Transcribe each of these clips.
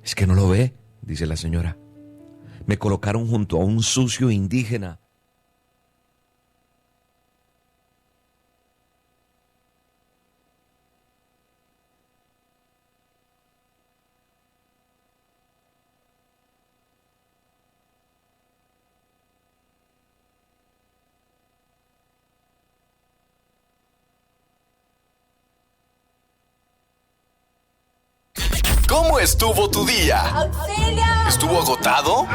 Es que no lo ve, dice la señora. Me colocaron junto a un sucio indígena. ¿Cómo estuvo tu día? ¡Auxilio! ¿Estuvo agotado?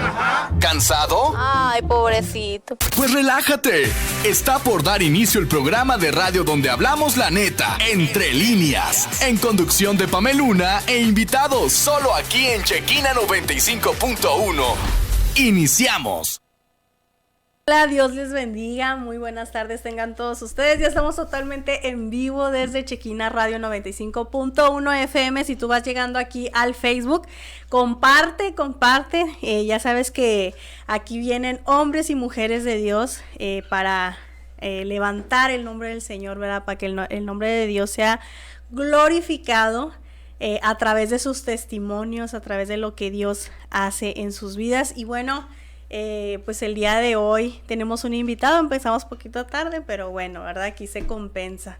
¿Cansado? Ay, pobrecito. Pues relájate. Está por dar inicio el programa de radio donde hablamos la neta, entre líneas, en conducción de Pameluna e invitados, solo aquí en Chequina 95.1. Iniciamos. Hola, Dios les bendiga, muy buenas tardes tengan todos ustedes, ya estamos totalmente en vivo desde Chequina Radio 95.1 FM, si tú vas llegando aquí al Facebook, comparte, ya sabes que aquí vienen hombres y mujeres de Dios para levantar el nombre del Señor, ¿verdad? Para que el nombre de Dios sea glorificado a través de sus testimonios, a través de lo que Dios hace en sus vidas. Y bueno, pues el día de hoy tenemos un invitado, empezamos poquito tarde, pero bueno, ¿verdad? Aquí se compensa.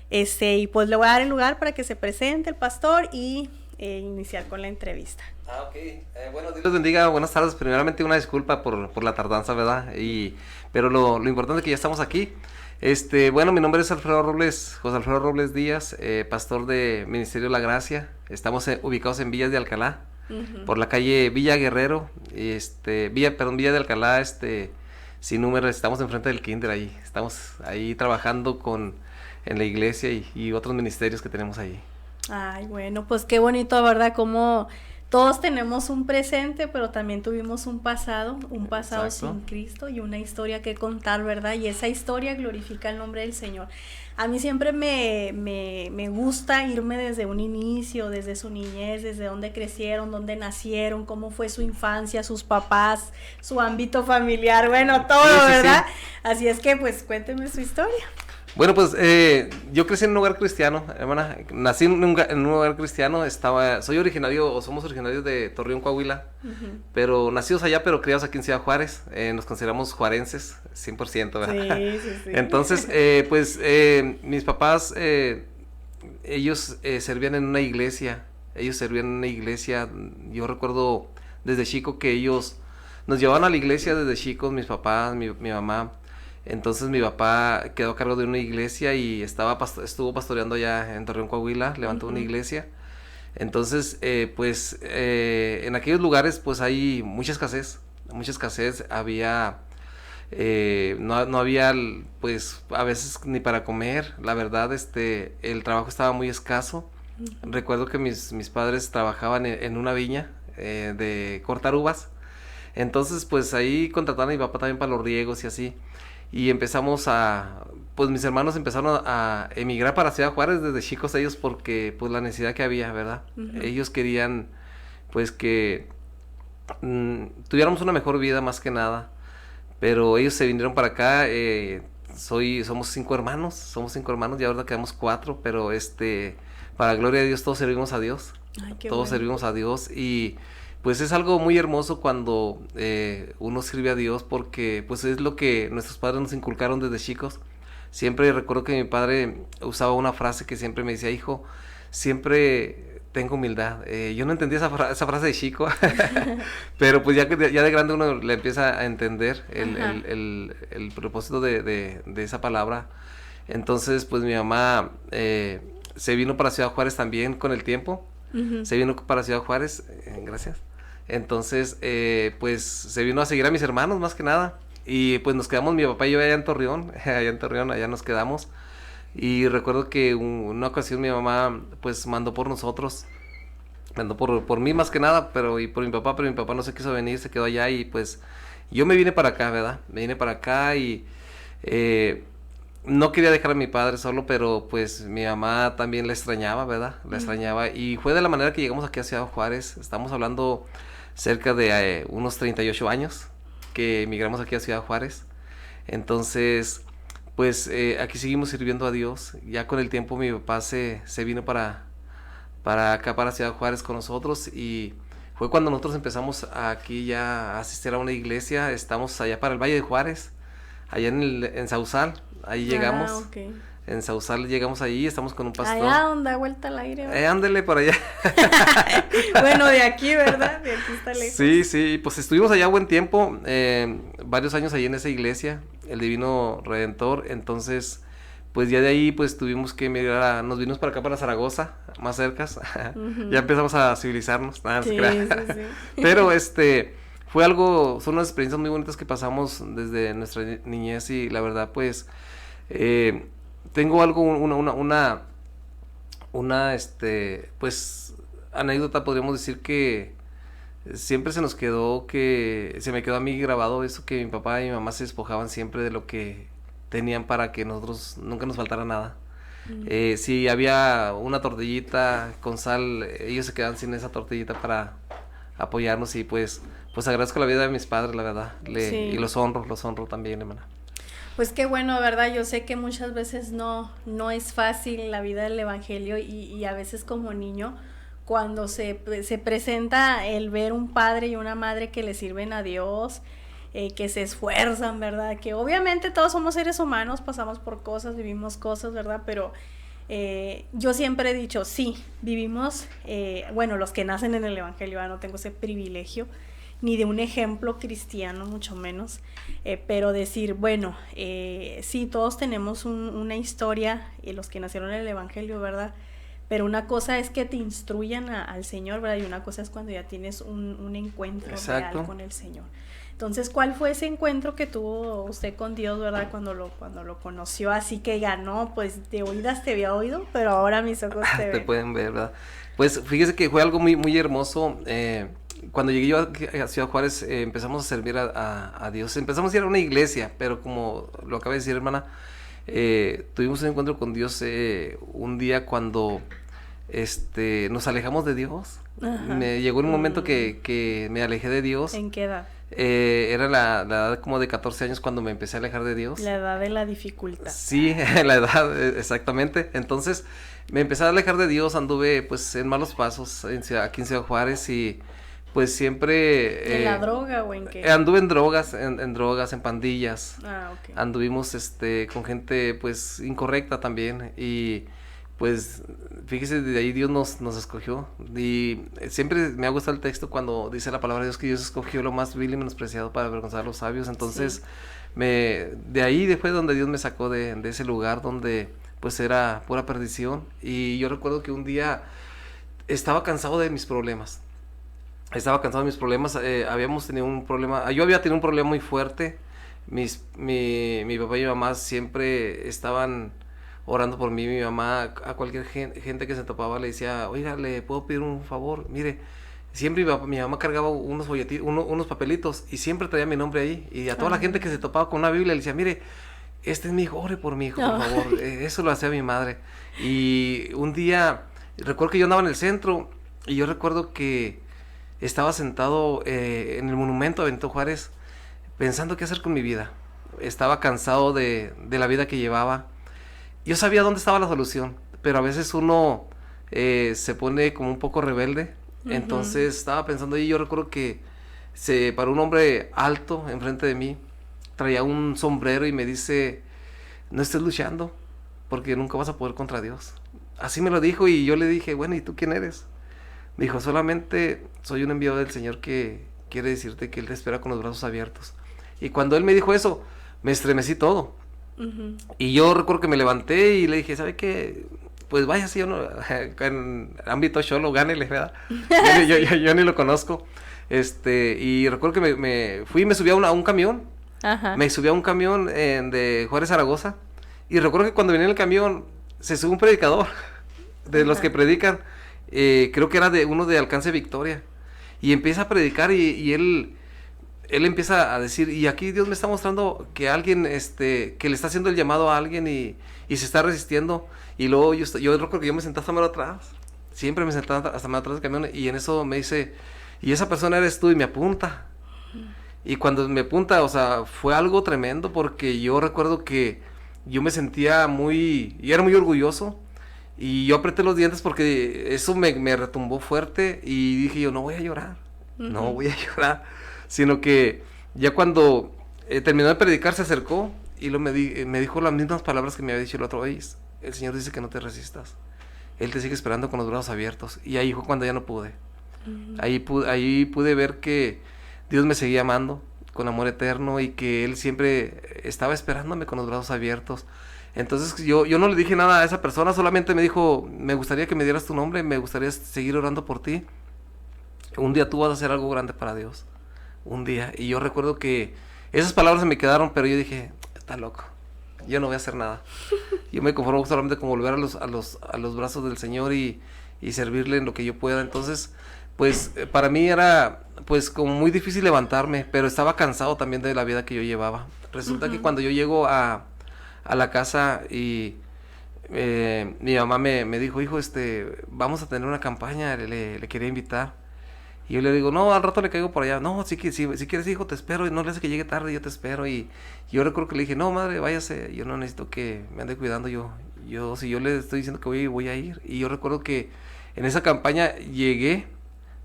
Y pues le voy a dar el lugar para que se presente el pastor y iniciar con la entrevista. Ok. Bueno, Dios les bendiga, buenas tardes. Primeramente una disculpa por la tardanza, ¿verdad? Pero lo importante es que ya estamos aquí. Bueno, mi nombre es Alfredo Robles, José Alfredo Robles Díaz, pastor de Ministerio La Gracia. Estamos ubicados en Villas de Alcalá. Por la calle Villa Guerrero, Villa de Alcalá, sin número, estamos enfrente del kinder ahí, estamos ahí trabajando en la iglesia y otros ministerios que tenemos ahí. Ay, bueno, pues qué bonito, ¿verdad? Como todos tenemos un presente, pero también tuvimos un pasado Exacto. Sin Cristo y una historia que contar, ¿verdad? Y esa historia glorifica el nombre del Señor. A mí siempre me gusta irme desde un inicio, desde su niñez, desde dónde crecieron, dónde nacieron, cómo fue su infancia, sus papás, su ámbito familiar, bueno, todo, sí, ¿verdad? Sí. Así es que, pues, cuénteme su historia. Bueno, pues yo crecí en un hogar cristiano, hermana, nací en un hogar cristiano, somos originarios de Torreón, Coahuila, pero nacidos allá, pero criados aquí en Ciudad Juárez, nos consideramos juarenses, 100%, ¿verdad? Sí. Entonces, mis papás, ellos servían en una iglesia, yo recuerdo desde chico que ellos nos llevaban a la iglesia desde chicos, mis papás, mi mamá. Entonces mi papá quedó a cargo de una iglesia y estuvo pastoreando allá en Torreón, Coahuila, levantó una iglesia. Entonces, en aquellos lugares pues hay mucha escasez, había, no había pues a veces ni para comer, la verdad, el trabajo estaba muy escaso. Recuerdo que mis padres trabajaban en una viña de cortar uvas, entonces pues ahí contrataron a mi papá también para los riegos y así. Y pues mis hermanos empezaron a emigrar para Ciudad Juárez desde chicos ellos porque pues la necesidad que había, ¿verdad? Ellos querían pues que tuviéramos una mejor vida más que nada, pero ellos se vinieron para acá, somos cinco hermanos, y ahora quedamos 4, pero para gloria de Dios todos servimos a Dios. Ay, qué Todos bueno. servimos a Dios y pues es algo muy hermoso cuando uno sirve a Dios porque pues es lo que nuestros padres nos inculcaron desde chicos. Siempre recuerdo que mi padre usaba una frase que siempre me decía: hijo, siempre tengo humildad. Yo no entendía esa frase de chico, pero pues ya de grande uno le empieza a entender el propósito de esa palabra. Entonces pues mi mamá se vino para Ciudad Juárez también con el tiempo. Se vino para Ciudad Juárez, gracias. Entonces, pues se vino a seguir a mis hermanos más que nada. Y pues nos quedamos, mi papá y yo allá en Torreón, allá nos quedamos. Y recuerdo que una ocasión mi mamá pues mandó por nosotros, mandó por mí más que nada, pero mi papá no se quiso venir, se quedó allá y pues yo me vine para acá, ¿verdad? Me vine para acá y no quería dejar a mi padre solo, pero pues mi mamá también la extrañaba, ¿verdad? La extrañaba y fue de la manera que llegamos aquí a Ciudad Juárez. Estamos hablando cerca de unos 38 años que emigramos aquí a Ciudad Juárez. Entonces, pues aquí seguimos sirviendo a Dios. Ya con el tiempo mi papá se vino para acá, para Ciudad Juárez con nosotros y fue cuando nosotros empezamos aquí ya a asistir a una iglesia. Estamos allá para el Valle de Juárez, allá en Sausal, ahí llegamos. Okay. En Sausal llegamos ahí, estamos con un pastor. Allá donde da vuelta al aire. Ándele por allá. Bueno, de aquí, ¿verdad? De aquí está lejos. Sí, pues estuvimos allá buen tiempo, varios años ahí en esa iglesia, el Divino Redentor. Entonces, pues ya de ahí pues tuvimos que emigrar, nos vinimos para acá, para Zaragoza, más cercas. Ya empezamos a civilizarnos, nada, Sí. Pero son unas experiencias muy bonitas que pasamos desde nuestra niñez, y la verdad pues tengo algo, pues anécdota, podríamos decir que siempre se me quedó a mí grabado eso, que mi papá y mi mamá se despojaban siempre de lo que tenían para que nosotros nunca nos faltara nada. Si había una tortillita con sal, ellos se quedaban sin esa tortillita para apoyarnos, y pues agradezco la vida de mis padres, la verdad, Sí. y los honro también, hermana. Pues qué bueno, ¿verdad? Yo sé que muchas veces no es fácil la vida del evangelio, y a veces como niño, cuando se presenta el ver un padre y una madre que le sirven a Dios, que se esfuerzan, ¿verdad? Que obviamente todos somos seres humanos, pasamos por cosas, vivimos cosas, ¿verdad? Pero yo siempre he dicho, sí, vivimos, bueno, los que nacen en el evangelio, no tengo ese privilegio, ni de un ejemplo cristiano, mucho menos, pero decir, bueno, sí, todos tenemos una historia, los que nacieron en el evangelio, ¿verdad? Pero una cosa es que te instruyan al Señor, ¿verdad? Y una cosa es cuando ya tienes un encuentro real con el Señor. Entonces, ¿cuál fue ese encuentro que tuvo usted con Dios, verdad? Cuando lo conoció, así que ganó, pues de oídas te había oído, pero ahora mis ojos te ven. Te pueden ver, ¿verdad? Pues fíjese que fue algo muy, muy hermoso. Cuando llegué yo a Ciudad Juárez, empezamos a servir a Dios. Empezamos a ir a una iglesia, pero como lo acaba de decir, hermana, tuvimos un encuentro con Dios un día cuando nos alejamos de Dios. Me llegó un momento que me alejé de Dios. ¿En qué edad? Era la edad como de 14 años cuando me empecé a alejar de Dios. La edad de la dificultad. Sí, la edad, exactamente. Entonces me empecé a alejar de Dios, anduve pues en malos pasos aquí en Ciudad Juárez, y pues siempre... ¿En la droga o en qué? Anduve en drogas, en pandillas. Ok. Anduvimos con gente pues incorrecta también, y pues fíjese, de ahí Dios nos escogió, y siempre me ha gustado el texto cuando dice la palabra de Dios que Dios escogió lo más vil y menospreciado para avergonzar a los sabios. Entonces de ahí fue donde Dios me sacó de ese lugar donde pues era pura perdición. Y yo recuerdo que un día estaba cansado de mis problemas. Habíamos tenido un problema, yo había tenido un problema muy fuerte. Mi papá y mi mamá siempre estaban orando por mí. Mi mamá, a cualquier gente que se topaba, le decía, oiga, ¿le puedo pedir un favor? Mire, siempre mi mamá cargaba unos papelitos, y siempre traía mi nombre ahí, y a toda la gente que se topaba con una Biblia le decía, mire, este es mi hijo, ore por mi hijo, por favor. Eso lo hacía mi madre. Y un día, recuerdo que yo andaba en el centro, y yo recuerdo que estaba sentado en el monumento a Benito Juárez, pensando qué hacer con mi vida. Estaba cansado de la vida que llevaba. Yo sabía dónde estaba la solución, pero a veces uno se pone como un poco rebelde. Entonces estaba pensando, y yo recuerdo que se paró un hombre alto enfrente de mí, traía un sombrero, y me dice, no estés luchando, porque nunca vas a poder contra Dios. Así me lo dijo, y yo le dije, bueno, ¿y tú quién eres? Me dijo, solamente soy un enviado del Señor que quiere decirte que Él te espera con los brazos abiertos. Y cuando Él me dijo eso, me estremecí todo. Y yo recuerdo que me levanté y le dije, ¿sabe qué? Pues váyase, yo no, en ámbito cholo, gánele, ¿verdad? yo ni lo conozco. Y recuerdo que me fui y me subí a un camión. Ajá. Me subí a un camión de Juárez, Zaragoza. Y recuerdo que cuando venía en el camión, se sube un predicador de los que predican. Creo que era uno de Alcance Victoria. Y empieza a predicar, y él empieza a decir, y aquí Dios me está mostrando que alguien, que le está haciendo el llamado a alguien, y se está resistiendo. Y luego yo recuerdo que yo me senté hasta más atrás. Siempre me sentaba hasta más atrás del camión, y en eso me dice, y esa persona eres tú, y me apunta. Y cuando me apunta, o sea, fue algo tremendo, porque yo recuerdo que yo me sentía y era muy orgulloso. Y yo apreté los dientes porque eso me retumbó fuerte, y dije yo, no voy a llorar. no voy a llorar, sino que ya cuando terminó de predicar se acercó y me dijo las mismas palabras que me había dicho el otro vez. El Señor dice que no te resistas, Él te sigue esperando con los brazos abiertos. Y ahí fue cuando ya no pude. Ahí pude ver que Dios me seguía amando con amor eterno y que Él siempre estaba esperándome con los brazos abiertos. Entonces yo no le dije nada a esa persona, solamente me dijo, me gustaría que me dieras tu nombre, me gustaría seguir orando por ti. Un día tú vas a hacer algo grande para Dios, un día. Y yo recuerdo que esas palabras se me quedaron, pero yo dije, está loco, yo no voy a hacer nada. Yo me conformo solamente con volver a los brazos del Señor y servirle en lo que yo pueda. Entonces, pues para mí era pues como muy difícil levantarme, pero estaba cansado también de la vida que yo llevaba. Resulta que cuando yo llego a la casa y mi mamá me dijo, hijo, vamos a tener una campaña, le quería invitar. Y yo le digo, no, al rato le caigo por allá. No, si quieres, hijo, te espero. Y no le hace que llegue tarde, yo te espero. Y yo recuerdo que le dije, no, madre, váyase. Yo no necesito que me ande cuidando. Si yo le estoy diciendo que voy a ir. Y yo recuerdo que en esa campaña llegué,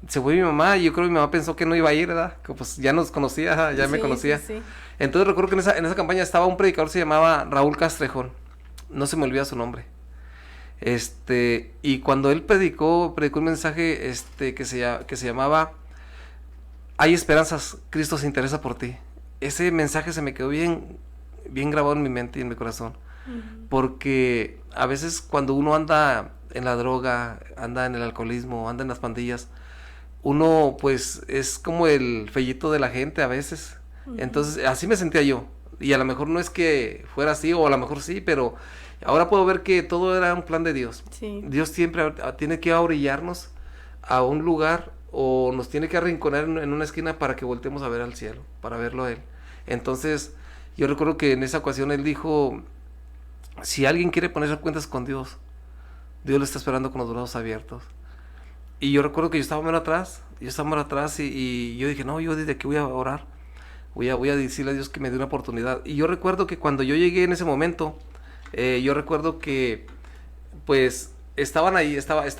se fue mi mamá. Y yo creo que mi mamá pensó que no iba a ir, ¿verdad? Que pues ya nos conocía, ya me conocía. Sí. Entonces recuerdo que en esa campaña estaba un predicador, se llamaba Raúl Castrejón. No se me olvida su nombre. Y cuando él predicó un mensaje que se llamaba Hay esperanzas, Cristo se interesa por ti. Ese mensaje se me quedó bien grabado en mi mente y en mi corazón. Porque a veces cuando uno anda en la droga, anda en el alcoholismo, anda en las pandillas, uno pues es como el fellito de la gente a veces. Entonces así me sentía yo. Y a lo mejor no es que fuera así, o a lo mejor sí, pero ahora puedo ver que todo era un plan de Dios. Sí. Dios siempre tiene que orillarnos a un lugar o nos tiene que arrinconar en una esquina para que volteemos a ver al cielo, para verlo a Él. Entonces, yo recuerdo que en esa ocasión Él dijo, si alguien quiere ponerse cuentas con Dios, Dios lo está esperando con los brazos abiertos. Y yo recuerdo que yo estaba más atrás y yo dije, no, yo desde aquí voy a orar, voy a decirle a Dios que me dé una oportunidad. Y yo recuerdo que cuando yo llegué en ese momento, yo recuerdo que pues estaban ahí, estaba ahí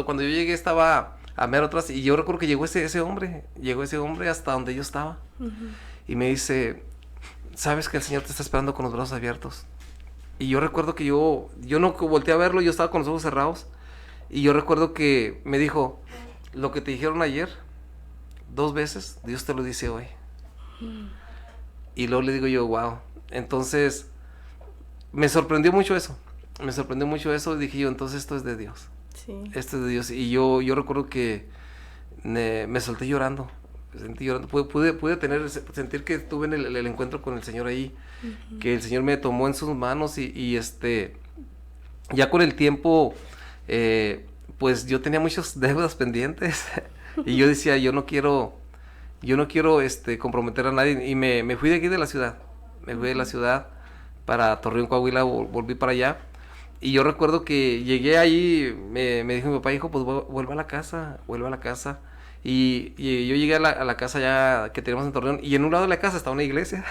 cuando yo llegué estaba a mero atrás y yo recuerdo que llegó ese hombre hasta donde yo estaba. Y me dice, sabes que el Señor te está esperando con los brazos abiertos. Y yo recuerdo que yo no volteé a verlo, yo estaba con los ojos cerrados y yo recuerdo que me dijo, lo que te dijeron ayer 2 veces, Dios te lo dice hoy. Y luego le digo yo, wow. Entonces, me sorprendió mucho eso. Y dije yo, entonces esto es de Dios. Sí. Esto es de Dios. Y yo recuerdo que me solté llorando. Pude sentir que tuve el encuentro con el Señor ahí. Que el Señor me tomó en sus manos y ya con el tiempo, pues yo tenía muchas deudas pendientes. Y yo decía, yo no quiero comprometer a nadie, y me fui de aquí de la ciudad, para Torreón, Coahuila, volví para allá, y yo recuerdo que llegué ahí, me dijo mi papá, hijo, pues vuelve a la casa, y yo llegué a la casa ya que teníamos en Torreón, y en un lado de la casa estaba una iglesia,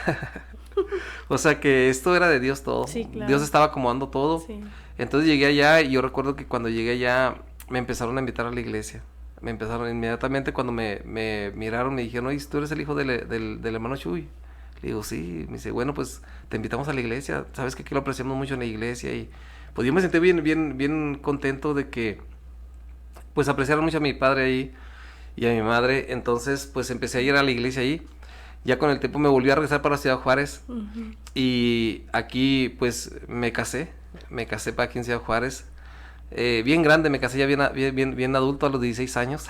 o sea que esto era de Dios todo, sí, claro. Dios estaba acomodando todo, sí. Entonces llegué allá, y yo recuerdo que cuando llegué allá, me empezaron a invitar a la iglesia. Me empezaron inmediatamente cuando me miraron, me dijeron, oye, ¿tú eres el hijo del hermano Chuy? Le digo, sí. Me dice, bueno, pues te invitamos a la iglesia, sabes que aquí lo apreciamos mucho en la iglesia. Y pues yo me sentí bien contento de que pues apreciaron mucho a mi padre ahí y a mi madre. Entonces pues empecé a ir a la iglesia ahí. Ya con el tiempo me volví a regresar para la Ciudad Juárez. Y aquí pues me casé para aquí en Ciudad Juárez. Bien grande, me casé ya bien adulto a los 16 años.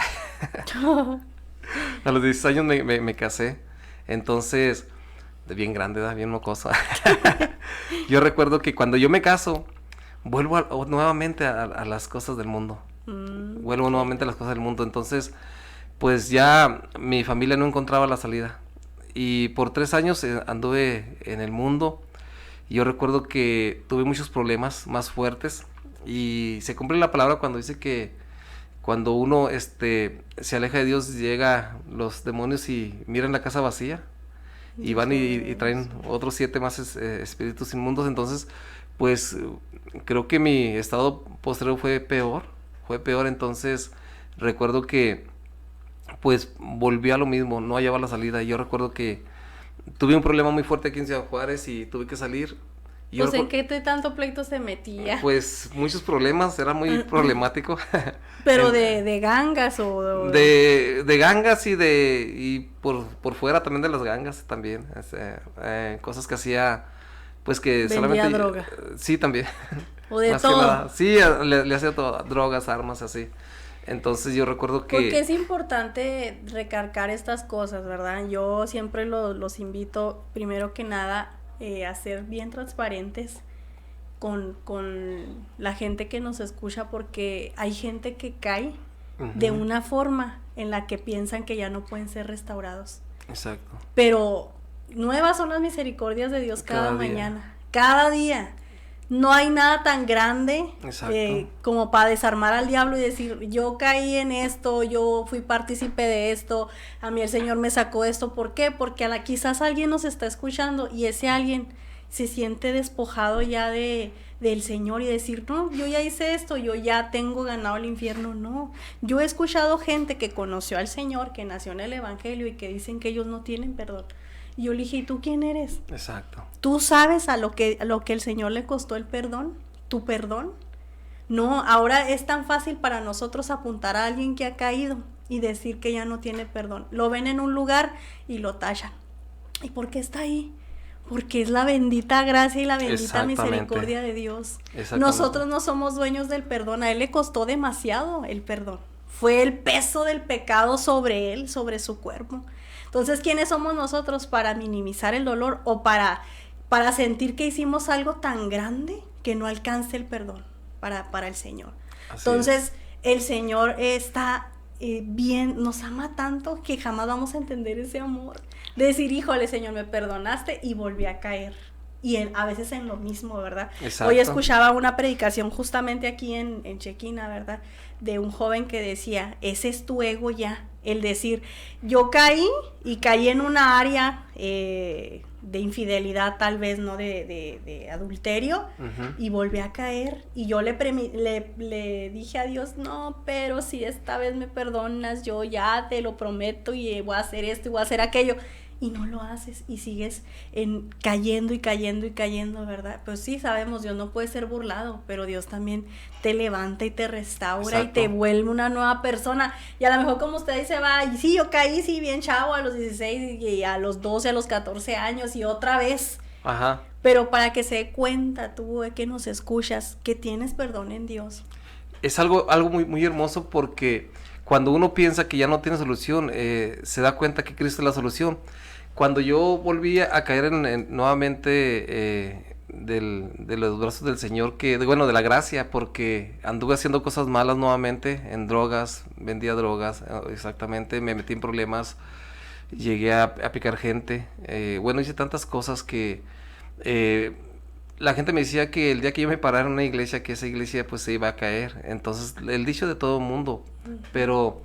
A los 16 años me casé. Entonces, bien grande, bien mocoso. Yo recuerdo que cuando yo me caso, vuelvo nuevamente a las cosas del mundo. Vuelvo nuevamente a las cosas del mundo. Entonces, pues ya mi familia no encontraba la salida. Y por 3 años anduve en el mundo. Y yo recuerdo que tuve muchos problemas más fuertes. Y se cumple la palabra cuando dice que cuando uno se aleja de Dios, llega los demonios y miran la casa vacía y van y traen otros 7 más espíritus inmundos. Entonces pues creo que mi estado posterior fue peor, fue peor. Entonces recuerdo que pues volví a lo mismo, no hallaba la salida. Yo recuerdo que tuve un problema muy fuerte aquí en Ciudad Juárez y tuve que salir. Y Pues ¿en qué tanto pleito se metía? Pues muchos problemas, era muy problemático. Pero de gangas o... De gangas y por fuera también de las gangas también. O sea, cosas que hacía, pues que Vendía solamente... droga. Sí, también. O de Más que todo. nada. Sí, le hacía todo, drogas, armas, así. Entonces yo recuerdo que... Porque es importante recargar estas cosas, ¿verdad? Yo siempre los invito, primero que nada, a ser bien transparentes con la gente que nos escucha, porque hay gente que cae de una forma en la que piensan que ya no pueden ser restaurados. Exacto. Pero nuevas son las misericordias de Dios cada Cada día. mañana, cada día. No hay nada tan grande como para desarmar al diablo y decir, yo caí en esto, yo fui partícipe de esto, a mí el Señor me sacó esto. ¿Por qué? Porque quizás alguien nos está escuchando y ese alguien se siente despojado ya del Señor y decir, no, yo ya hice esto, yo ya tengo ganado el infierno. No, yo he escuchado gente que conoció al Señor, que nació en el Evangelio y que dicen que ellos no tienen perdón. Y yo le dije, ¿y tú quién eres? Exacto. ¿Tú sabes a lo que el Señor le costó el perdón? ¿Tu perdón? No, ahora es tan fácil para nosotros apuntar a alguien que ha caído y decir que ya no tiene perdón. Lo ven en un lugar y lo tachan. ¿Y por qué está ahí? Porque es la bendita gracia y la bendita misericordia de Dios. Nosotros no somos dueños del perdón. A Él le costó demasiado el perdón. Fue el peso del pecado sobre Él, sobre su cuerpo. Entonces, ¿quiénes somos nosotros para minimizar el dolor o para sentir que hicimos algo tan grande que no alcance el perdón para el Señor? Entonces, el Señor está bien, nos ama tanto que jamás vamos a entender ese amor. De decir, híjole, Señor, me perdonaste y volví a caer. Y a veces en lo mismo, ¿verdad? Exacto. Hoy escuchaba una predicación justamente aquí en Chequina, ¿verdad? De un joven que decía, ese es tu ego ya. El decir, yo caí en una área de infidelidad, tal vez, ¿no? De adulterio, y volví a caer. Y yo le dije a Dios, no, pero si esta vez me perdonas, yo ya te lo prometo y voy a hacer esto y voy a hacer aquello. Y no lo haces y sigues cayendo y cayendo y cayendo, ¿verdad? Pues sí, sabemos, Dios no puede ser burlado, pero Dios también te levanta y te restaura. Exacto. Y te vuelve una nueva persona. Y a lo mejor como usted dice, va, y sí, yo caí, sí, bien chavo a los 16 y a los 12, a los 14 años y otra vez. Ajá. Pero para que se dé cuenta tú que nos escuchas, que tienes perdón en Dios. Es algo muy, muy hermoso porque cuando uno piensa que ya no tiene solución, se da cuenta que Cristo es la solución. Cuando yo volví a caer nuevamente de los brazos del Señor, de la gracia, porque anduve haciendo cosas malas nuevamente, en drogas, vendía drogas, exactamente, me metí en problemas, llegué a picar gente, hice tantas cosas que la gente me decía que el día que yo me parara en una iglesia, que esa iglesia pues se iba a caer. Entonces, el dicho de todo mundo, pero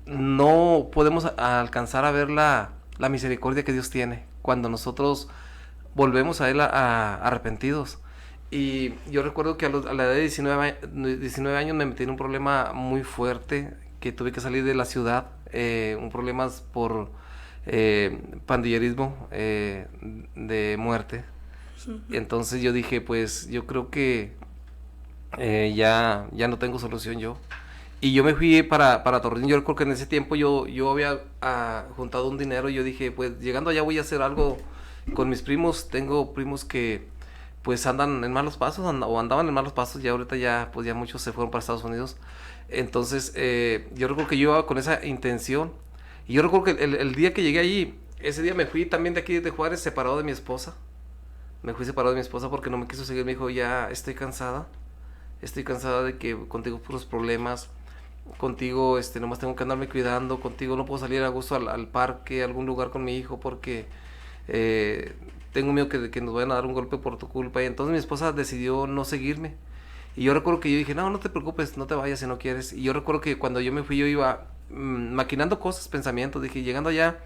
no podemos alcanzar a ver la misericordia que Dios tiene cuando nosotros volvemos a Él arrepentidos. Y yo recuerdo que a la edad de 19 años me metí en un problema muy fuerte, que tuve que salir de la ciudad, un problema por pandillerismo de muerte. Entonces yo dije, pues yo creo que ya no tengo solución yo. Y yo me fui para Torreón. Yo recuerdo que en ese tiempo yo había juntado un dinero y yo dije, pues llegando allá voy a hacer algo con mis primos. Tengo primos que pues andan en malos pasos o andaban en malos pasos, y ahorita ya muchos se fueron para Estados Unidos. Entonces yo recuerdo que yo iba con esa intención. Y yo recuerdo que el día que llegué allí, ese día me fui también de aquí de Juárez separado de mi esposa. Me fui separado de mi esposa porque no me quiso seguir. Me dijo, ya estoy cansada de que contigo puros problemas. Contigo nomás tengo que andarme cuidando, contigo no puedo salir a gusto al parque, a algún lugar con mi hijo porque tengo miedo que nos vayan a dar un golpe por tu culpa. Y entonces mi esposa decidió no seguirme. Y yo recuerdo que yo dije, no te preocupes, no te vayas si no quieres. Y yo recuerdo que cuando yo me fui yo iba maquinando cosas, pensamientos. Dije, llegando allá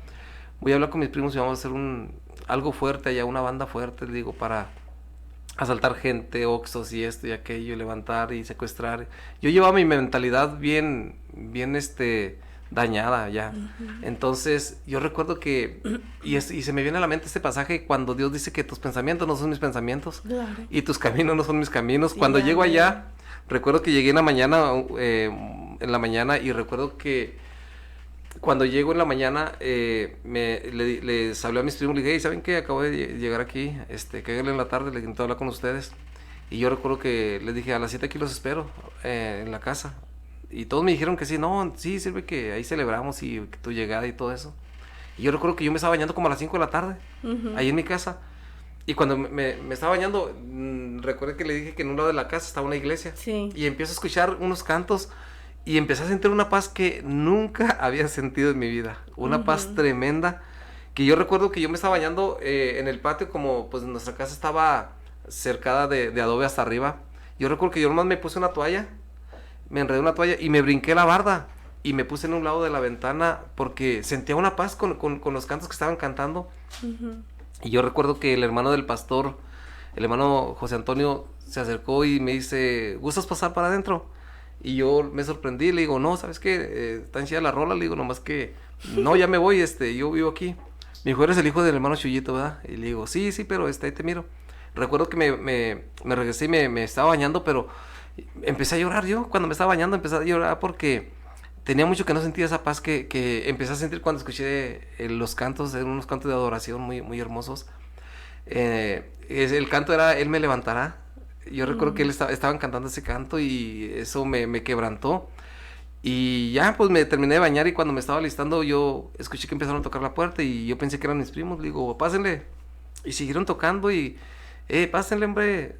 voy a hablar con mis primos y vamos a hacer algo fuerte allá, una banda fuerte, digo, para asaltar gente, oxos y esto y aquello, levantar y secuestrar. Yo llevaba mi mentalidad bien dañada ya. Entonces, yo recuerdo que, y se me viene a la mente este pasaje cuando Dios dice que tus pensamientos no son mis pensamientos, y tus caminos no son mis caminos. Cuando llego allá, recuerdo que llegué en la mañana, y recuerdo que cuando llego en la mañana, les hablé a mis primos, le dije, hey, ¿saben qué? Acabo de llegar aquí, cáiganle en la tarde, les intento hablar con ustedes. Y yo recuerdo que les dije, a las 7 aquí los espero, en la casa. Y todos me dijeron que sí, no, sí, sirve que ahí celebramos y que tu llegada y todo eso. Y yo recuerdo que yo me estaba bañando como a las 5 de la tarde, ahí en mi casa. Y cuando me estaba bañando, recuerdo que le dije que en un lado de la casa estaba una iglesia. Sí. Y empiezo a escuchar unos cantos y empecé a sentir una paz que nunca había sentido en mi vida. Una paz tremenda, que yo recuerdo que yo me estaba bañando en el patio, como pues nuestra casa estaba cercada de adobe hasta arriba. Yo recuerdo que yo nomás me puse una toalla, me enredé una toalla y me brinqué la barda y me puse en un lado de la ventana porque sentía una paz con los cantos que estaban cantando. Y yo recuerdo que el hermano del pastor, el hermano José Antonio, se acercó y me dice, ¿gustas pasar para adentro? Y yo me sorprendí, le digo, no, ¿sabes qué? Está chida la rola, le digo, nomás que, no, ya me voy, yo vivo aquí. Me dijo, eres el hijo del hermano Chuyito, ¿verdad? Y le digo, sí, pero ahí te miro. Recuerdo que me regresé y me estaba bañando, pero empecé a llorar yo. Cuando me estaba bañando empecé a llorar porque tenía mucho que no sentía esa paz que empecé a sentir cuando escuché los cantos, eran unos cantos de adoración muy, muy hermosos. El canto era Él me levantará. Yo recuerdo que estaban cantando ese canto y eso me quebrantó. Y ya, pues me terminé de bañar y cuando me estaba alistando yo escuché que empezaron a tocar la puerta y yo pensé que eran mis primos. Le digo, pásenle. Y siguieron tocando y, pásenle, hombre.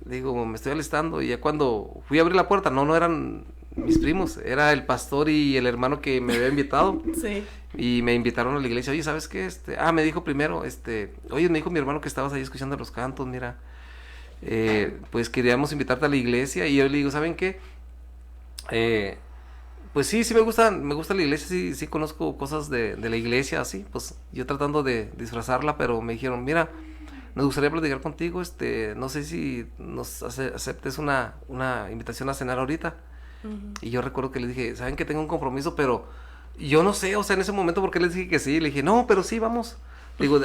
Le digo, me estoy alistando. Y ya cuando fui a abrir la puerta, no eran mis primos. Era el pastor y el hermano que me había invitado. Sí. Y me invitaron a la iglesia. Oye, ¿sabes qué? Me dijo primero, oye, me dijo mi hermano que estabas ahí escuchando los cantos, mira. Pues queríamos invitarte a la iglesia. Y yo le digo, ¿saben qué? Pues sí me gusta la iglesia, sí conozco cosas de la iglesia, así, pues yo tratando de disfrazarla, pero me dijeron, mira, nos gustaría platicar contigo, no sé si nos aceptes una invitación a cenar ahorita. Y yo recuerdo que le dije, ¿saben que tengo un compromiso? Pero yo no sé, o sea, en ese momento, ¿por qué les dije que sí? Le dije, no, pero sí, vamos. Le digo,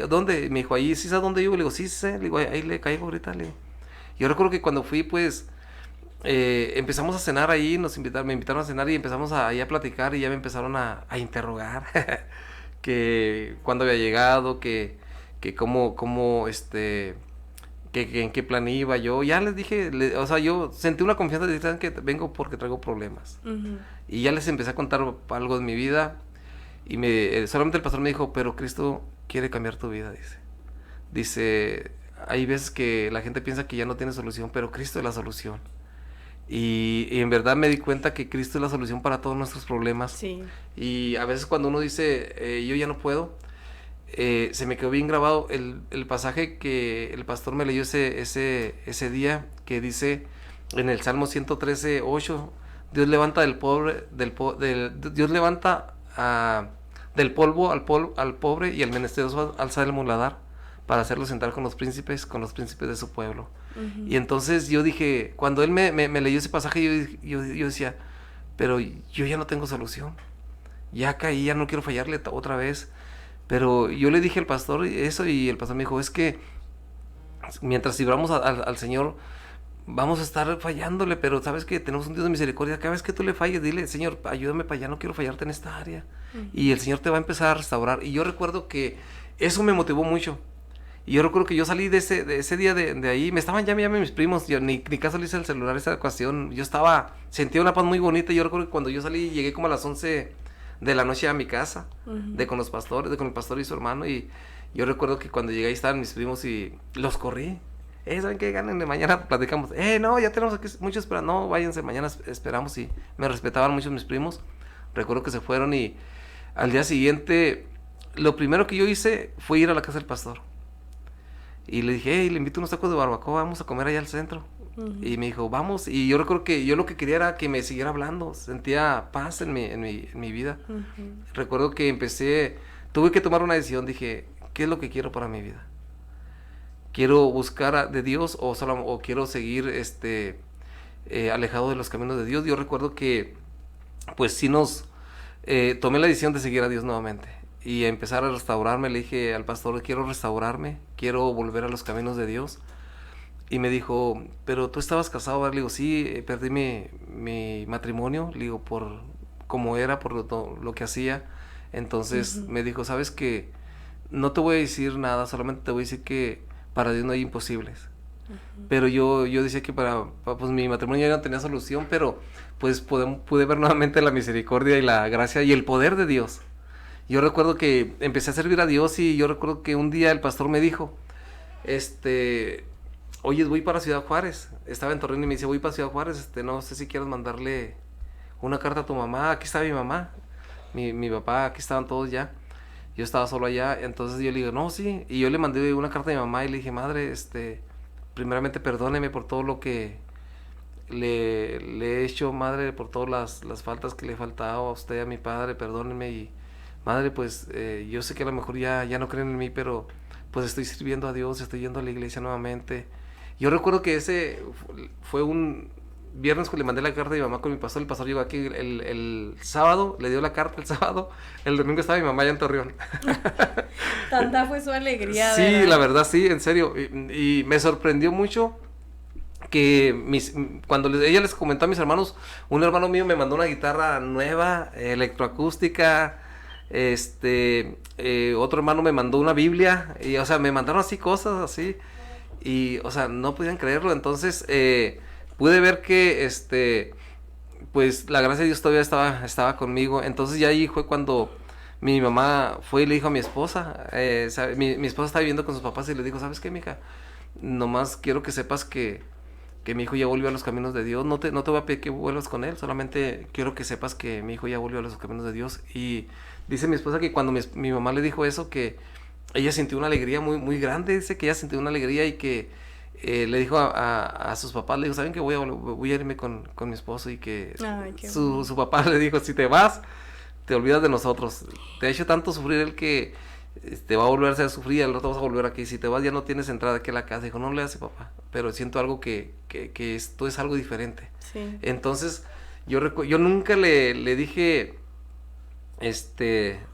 ¿dónde? Me dijo, ahí, ¿sí sabes dónde vivo? Le digo, sí, le digo, ahí le caigo ahorita, le digo. Yo recuerdo que cuando fui, pues, empezamos a cenar ahí, me invitaron a cenar y empezamos ahí a platicar y ya me empezaron a interrogar que cuándo había llegado, que cómo, que en qué plan iba yo. Ya les dije, o sea, yo sentí una confianza de decir que vengo porque traigo problemas. Y ya les empecé a contar algo de mi vida y solamente el pastor me dijo, pero Cristo quiere cambiar tu vida, dice, hay veces que la gente piensa que ya no tiene solución, pero Cristo es la solución. Y en verdad me di cuenta que Cristo es la solución para todos nuestros problemas. Sí. Y a veces cuando uno dice, yo ya no puedo, se me quedó bien grabado el pasaje que el pastor me leyó ese día, que dice en el Salmo 113:8, Dios levanta del polvo al pobre y al menesteroso alza el muladar para hacerlo sentar con los príncipes de su pueblo. Y entonces yo dije, cuando él me leyó ese pasaje, yo decía, pero yo ya no tengo solución, ya caí, ya no quiero fallarle otra vez. Pero yo le dije al pastor eso y el pastor me dijo, es que mientras sirvamos al Señor vamos a estar fallándole, pero sabes que tenemos un Dios de misericordia. Cada vez que tú le falles, dile, Señor, ayúdame para allá, no quiero fallarte en esta área. Y el Señor te va a empezar a restaurar. Y yo recuerdo que eso me motivó mucho. Y yo recuerdo que yo salí de ese día de ahí, me estaban llame mis primos, yo ni caso le hice el celular esa ocasión, sentía una paz muy bonita. Yo recuerdo que cuando yo salí, llegué como a las 11 de la noche a mi casa, con el pastor y su hermano, y yo recuerdo que cuando llegué ahí estaban mis primos y los corrí. ¿Saben qué? Ganen, mañana platicamos. No, ya tenemos aquí mucho esperando, no, váyanse, mañana esperamos. Y me respetaban mucho mis primos. Recuerdo que se fueron y al día siguiente, lo primero que yo hice fue ir a la casa del pastor. Y le dije, le invito unos tacos de barbacoa, vamos a comer allá al centro. Y me dijo, vamos. Y yo recuerdo que yo lo que quería era que me siguiera hablando. Sentía paz en mi vida. Recuerdo que tuve que tomar una decisión. Dije, ¿qué es lo que quiero para mi vida? quiero buscar de Dios o quiero seguir alejado de los caminos de Dios. Yo recuerdo que pues sí tomé la decisión de seguir a Dios nuevamente y empezar a restaurarme. Le dije al pastor, quiero restaurarme, quiero volver a los caminos de Dios. Y me dijo, pero tú estabas casado, ¿verdad? Le digo, sí, perdí mi matrimonio, le digo, por cómo era, por lo que hacía. Entonces me dijo, sabes que no te voy a decir nada, solamente te voy a decir que para Dios no hay imposibles. Pero yo decía que pues mi matrimonio ya no tenía solución, pero pues pude ver nuevamente la misericordia y la gracia y el poder de Dios. Yo recuerdo que empecé a servir a Dios y yo recuerdo que un día el pastor me dijo, oye, voy para Ciudad Juárez. Estaba en Torreón y me dice, voy para Ciudad Juárez, no sé si quieres mandarle una carta a tu mamá. Aquí está mi mamá, mi papá, aquí estaban todos ya. Yo estaba solo allá, entonces yo le digo, no, sí. Y yo le mandé una carta a mi mamá y le dije, madre, primeramente perdóneme por todo lo que le he hecho, madre, por todas las faltas que le he faltado a usted, a mi padre, perdóneme. Y madre, pues yo sé que a lo mejor ya no creen en mí, pero pues estoy sirviendo a Dios, estoy yendo a la iglesia nuevamente. Yo recuerdo que ese fue un viernes que le mandé la carta a mi mamá con mi pastor. El pastor llegó aquí el sábado, le dio la carta el sábado, el domingo estaba mi mamá allá en Torreón. Tanta fue su alegría. Sí, ¿verdad? la verdad sí, en serio. Y me sorprendió mucho que cuando ella les comentó a mis hermanos, un hermano mío me mandó una guitarra nueva, electroacústica. Otro hermano me mandó una Biblia, y o sea, me mandaron así cosas así, y o sea, no podían creerlo. Entonces pude ver que pues la gracia de Dios todavía estaba conmigo. Entonces ya ahí fue cuando mi mamá fue y le dijo a mi esposa, mi esposa estaba viviendo con sus papás y le dijo, ¿sabes qué, mija? Nomás quiero que sepas que mi hijo ya volvió a los caminos de Dios. No te voy a pedir que vuelvas con él, solamente quiero que sepas que mi hijo ya volvió a los caminos de Dios. Y dice mi esposa que cuando mi mamá le dijo eso, que ella sintió una alegría muy, muy grande. Dice que ella sintió una alegría y que le dijo a sus papás, le dijo, ¿saben que voy a irme con mi esposo? Y que su papá le dijo, si te vas, te olvidas de nosotros. Te ha hecho tanto sufrir él que te va a volver a hacer sufrir, al rato vas a volver aquí. Si te vas ya no tienes entrada aquí a la casa. Dijo, no le hace, papá, pero siento algo que esto es algo diferente. Sí. Entonces yo nunca le dije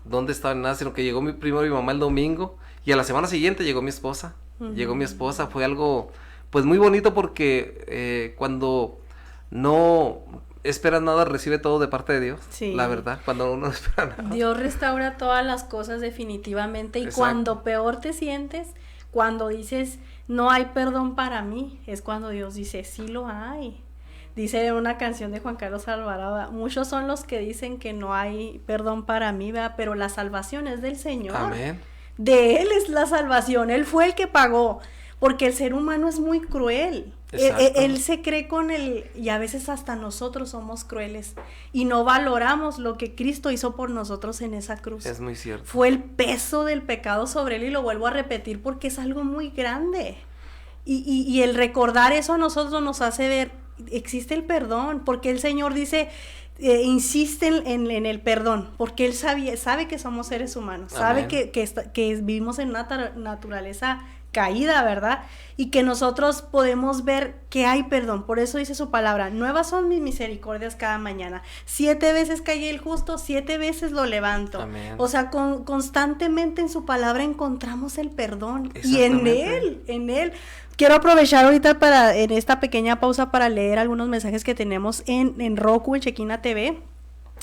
dónde estaba nada, sino que llegó primero mi mamá el domingo y a la semana siguiente llegó mi esposa. Llegó mi esposa, fue algo pues muy bonito porque cuando no esperas nada, recibe todo de parte de Dios. Sí. La verdad, cuando uno no espera nada. Dios restaura todas las cosas definitivamente. Y exacto, cuando peor te sientes, cuando dices, no hay perdón para mí, es cuando Dios dice, sí lo hay. Dice una canción de Juan Carlos Alvarado, muchos son los que dicen que no hay perdón para mí, ¿verdad? Pero la salvación es del Señor. Amén. De Él es la salvación, Él fue el que pagó, porque el ser humano es muy cruel. Él se cree con y a veces hasta nosotros somos crueles y no valoramos lo que Cristo hizo por nosotros en esa cruz. Es muy cierto. Fue el peso del pecado sobre Él, y lo vuelvo a repetir porque es algo muy grande. Y el recordar eso a nosotros nos hace ver, existe el perdón, porque el Señor dice, insiste en el perdón, porque Él sabe que somos seres humanos. Amén. Sabe que vivimos en una naturaleza caída, ¿verdad? Y que nosotros podemos ver que hay perdón. Por eso dice su palabra, nuevas son mis misericordias cada mañana. 7 veces cae el justo, 7 veces lo levanto. Amén. O sea, constantemente en su palabra encontramos el perdón. Y en él. Quiero aprovechar ahorita en esta pequeña pausa para leer algunos mensajes que tenemos en Roku, en Shekina TV.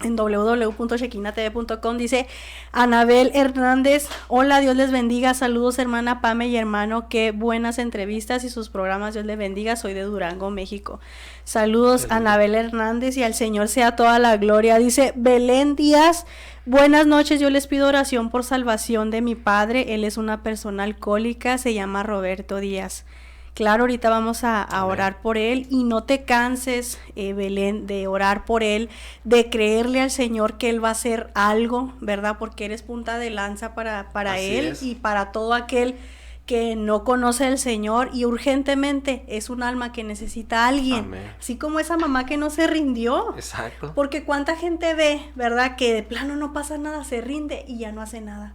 En www.shekinatv.com. Dice Anabel Hernández, hola, Dios les bendiga, saludos hermana Pame y hermano, qué buenas entrevistas y sus programas, Dios les bendiga, soy de Durango, México. Saludos Anabel Hernández y al Señor sea toda la gloria. Dice Belén Díaz, buenas noches, yo les pido oración por salvación de mi padre, él es una persona alcohólica, se llama Roberto Díaz. Claro, ahorita vamos a orar por él y no te canses, Belén, de orar por él, de creerle al Señor que él va a hacer algo, ¿verdad? Porque eres punta de lanza para él y para todo aquel que no conoce al Señor y urgentemente es un alma que necesita a alguien. Amén. Así como esa mamá que no se rindió. Exacto. Porque cuánta gente ve, ¿verdad? Que de plano no pasa nada, se rinde y ya no hace nada.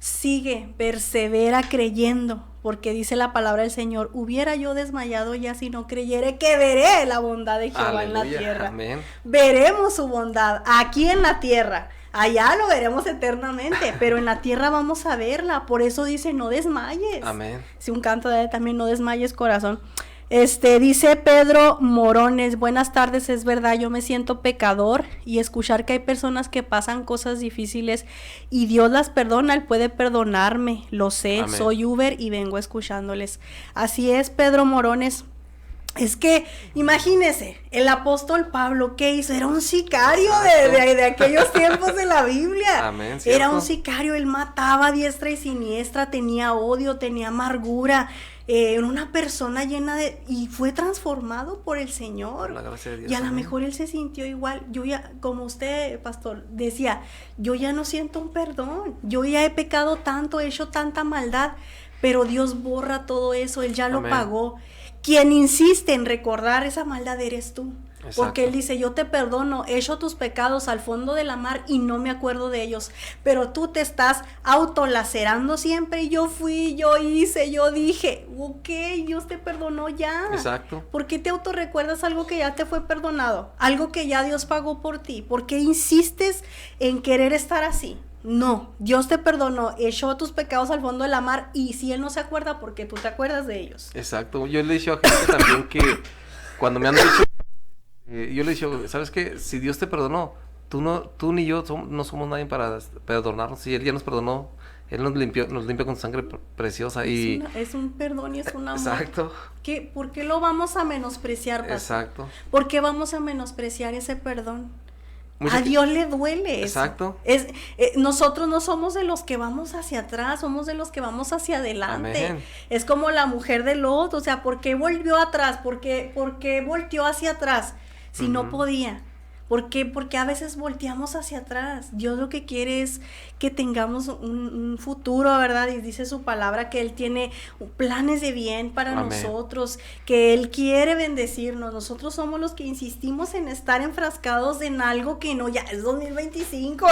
sigue, persevera creyendo, porque dice la palabra del Señor, hubiera yo desmayado ya si no creyere que veré la bondad de Jehová en la Aleluya, tierra. amén. Veremos su bondad aquí en la tierra. Allá lo veremos eternamente, pero en la tierra vamos a verla. Por eso dice, no desmayes. Amén. Sí, un canto de él también, no desmayes, corazón. Dice Pedro Morones, buenas tardes, es verdad, yo me siento pecador y escuchar que hay personas que pasan cosas difíciles y Dios las perdona, Él puede perdonarme, lo sé, Amén. soy Uber y vengo escuchándoles. Así es, Pedro Morones. Es que, imagínese, el apóstol Pablo, ¿qué hizo? Era un sicario de aquellos tiempos de la Biblia. Amén, Era un ¿cierto? sicario, él mataba a diestra y siniestra, tenía odio, tenía amargura, era una persona llena de... y fue transformado por el Señor. Por la gracia de Dios, Y a lo amén. mejor él se sintió igual. Yo ya, como usted, pastor, decía, yo ya no siento un perdón, yo ya he pecado tanto, he hecho tanta maldad, pero Dios borra todo eso, Él ya lo Amén. pagó. Quien insiste en recordar esa maldad eres tú. Exacto. Porque Él dice, yo te perdono, echo tus pecados al fondo de la mar y no me acuerdo de ellos. Pero tú te estás autolacerando siempre. Yo fui, yo hice, yo dije. Ok, Dios te perdonó ya. Exacto. ¿Por qué te autorrecuerdas algo que ya te fue perdonado? Algo que ya Dios pagó por ti. ¿Por qué insistes en querer estar así? No, Dios te perdonó, echó tus pecados al fondo de la mar y si Él no se acuerda, porque tú te acuerdas de ellos. Exacto. Yo le he dicho a gente también que cuando me han dicho, yo le he dicho, ¿sabes qué? Si Dios te perdonó, tú ni yo no somos nadie para perdonarnos. Si Él ya nos perdonó, Él nos limpia con sangre preciosa y... Es un perdón y es un amor. Exacto. ¿Por qué lo vamos a menospreciar, pastor? Exacto. ¿Por qué vamos a menospreciar ese perdón? Mucha A gente- Dios le duele eso. Exacto. Nosotros no somos de los que vamos hacia atrás, somos de los que vamos hacia adelante. Amén. Es como la mujer de Lot, o sea, ¿por qué volvió atrás? ¿Por qué volteó hacia atrás si no podía? ¿Por qué? Porque a veces volteamos hacia atrás. Dios lo que quiere es que tengamos un futuro, ¿verdad? Y dice su palabra que Él tiene planes de bien para Amén. nosotros, que Él quiere bendecirnos. Nosotros somos los que insistimos en estar enfrascados en algo que no, ya es 2025,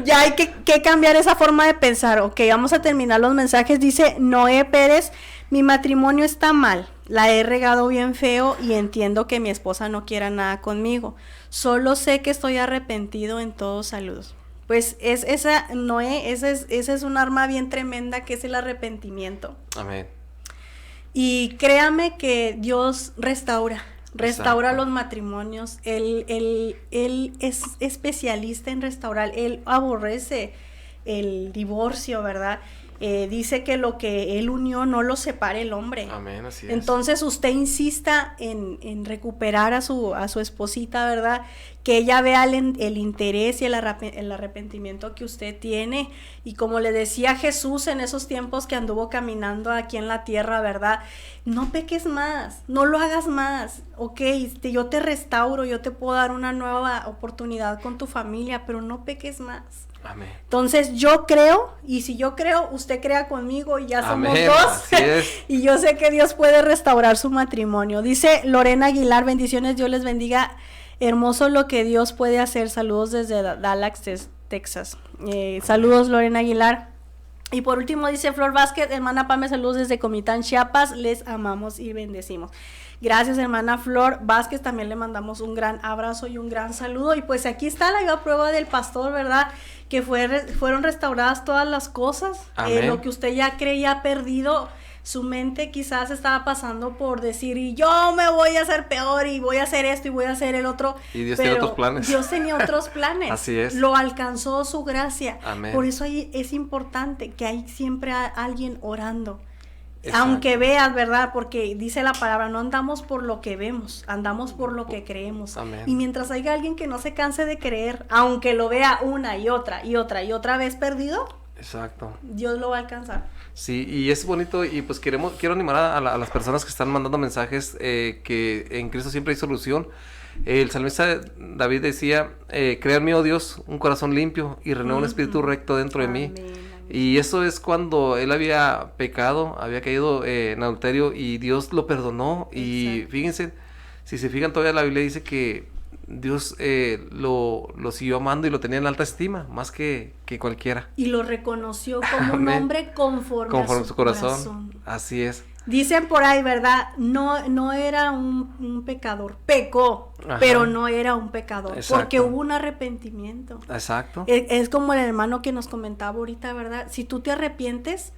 ya hay que cambiar esa forma de pensar. Ok, vamos a terminar los mensajes. Dice Noé Pérez, mi matrimonio está mal, la he regado bien feo y entiendo que mi esposa no quiera nada conmigo. Solo sé que estoy arrepentido en todos, saludos. Pues Noé, esa es un arma bien tremenda que es el arrepentimiento. Amén. Y créame que Dios restaura Exacto. los matrimonios. Él es especialista en restaurar. Él aborrece el divorcio, ¿verdad? Dice que lo que Él unió no lo separe el hombre. Amén, así es. Entonces usted insista en recuperar a su esposita, ¿verdad? Que ella vea el interés y el arrepentimiento que usted tiene. Y como le decía Jesús en esos tiempos que anduvo caminando aquí en la tierra, ¿verdad? No peques más, no lo hagas más. Ok, yo te restauro, yo te puedo dar una nueva oportunidad con tu familia, pero no peques más. Amén. Entonces yo creo, y si yo creo, usted crea conmigo y ya somos Amén, dos. así es. Y yo sé que Dios puede restaurar su matrimonio. Dice Lorena Aguilar, bendiciones, Dios les bendiga. Hermoso lo que Dios puede hacer. Saludos desde Dallas, Texas. Saludos, Lorena Aguilar. Y por último dice Flor Vázquez, hermana Pame, saludos desde Comitán, Chiapas, les amamos y bendecimos. Gracias, hermana Flor Vázquez, también le mandamos un gran abrazo y un gran saludo. Y pues aquí está la viva prueba del pastor, ¿verdad? Que fueron restauradas todas las cosas. Amén. Lo que usted ya creía perdido, su mente quizás estaba pasando por decir, y yo me voy a hacer peor, y voy a hacer esto, y voy a hacer el otro. Y Dios tiene otros planes. Dios tenía otros planes. Así es. Lo alcanzó su gracia. Amén. Por eso ahí es importante que hay siempre alguien orando. Exacto. Aunque veas, ¿verdad? Porque dice la palabra, no andamos por lo que vemos, andamos por lo que creemos. Amén. Y mientras haya alguien que no se canse de creer, aunque lo vea una y otra y otra y otra vez perdido, Exacto. Dios lo va a alcanzar. Sí, y es bonito y pues quiero animar a las personas que están mandando mensajes que en Cristo siempre hay solución. El salmista David decía, crea en mí, oh Dios, un corazón limpio y renueva un espíritu recto dentro de mí. Amén. Y eso es cuando él había pecado, había caído en adulterio y Dios lo perdonó. Y Exacto. fíjense, si se fijan todavía la Biblia dice que Dios lo siguió amando y lo tenía en alta estima, más que cualquiera. Y lo reconoció como un Amén. hombre conforme a su corazón. Así es. Dicen por ahí, ¿verdad? No era un pecador, pecó, Ajá. pero no era un pecador, Exacto. porque hubo un arrepentimiento. Exacto. Es como el hermano que nos comentaba ahorita, ¿verdad? Si tú te arrepientes,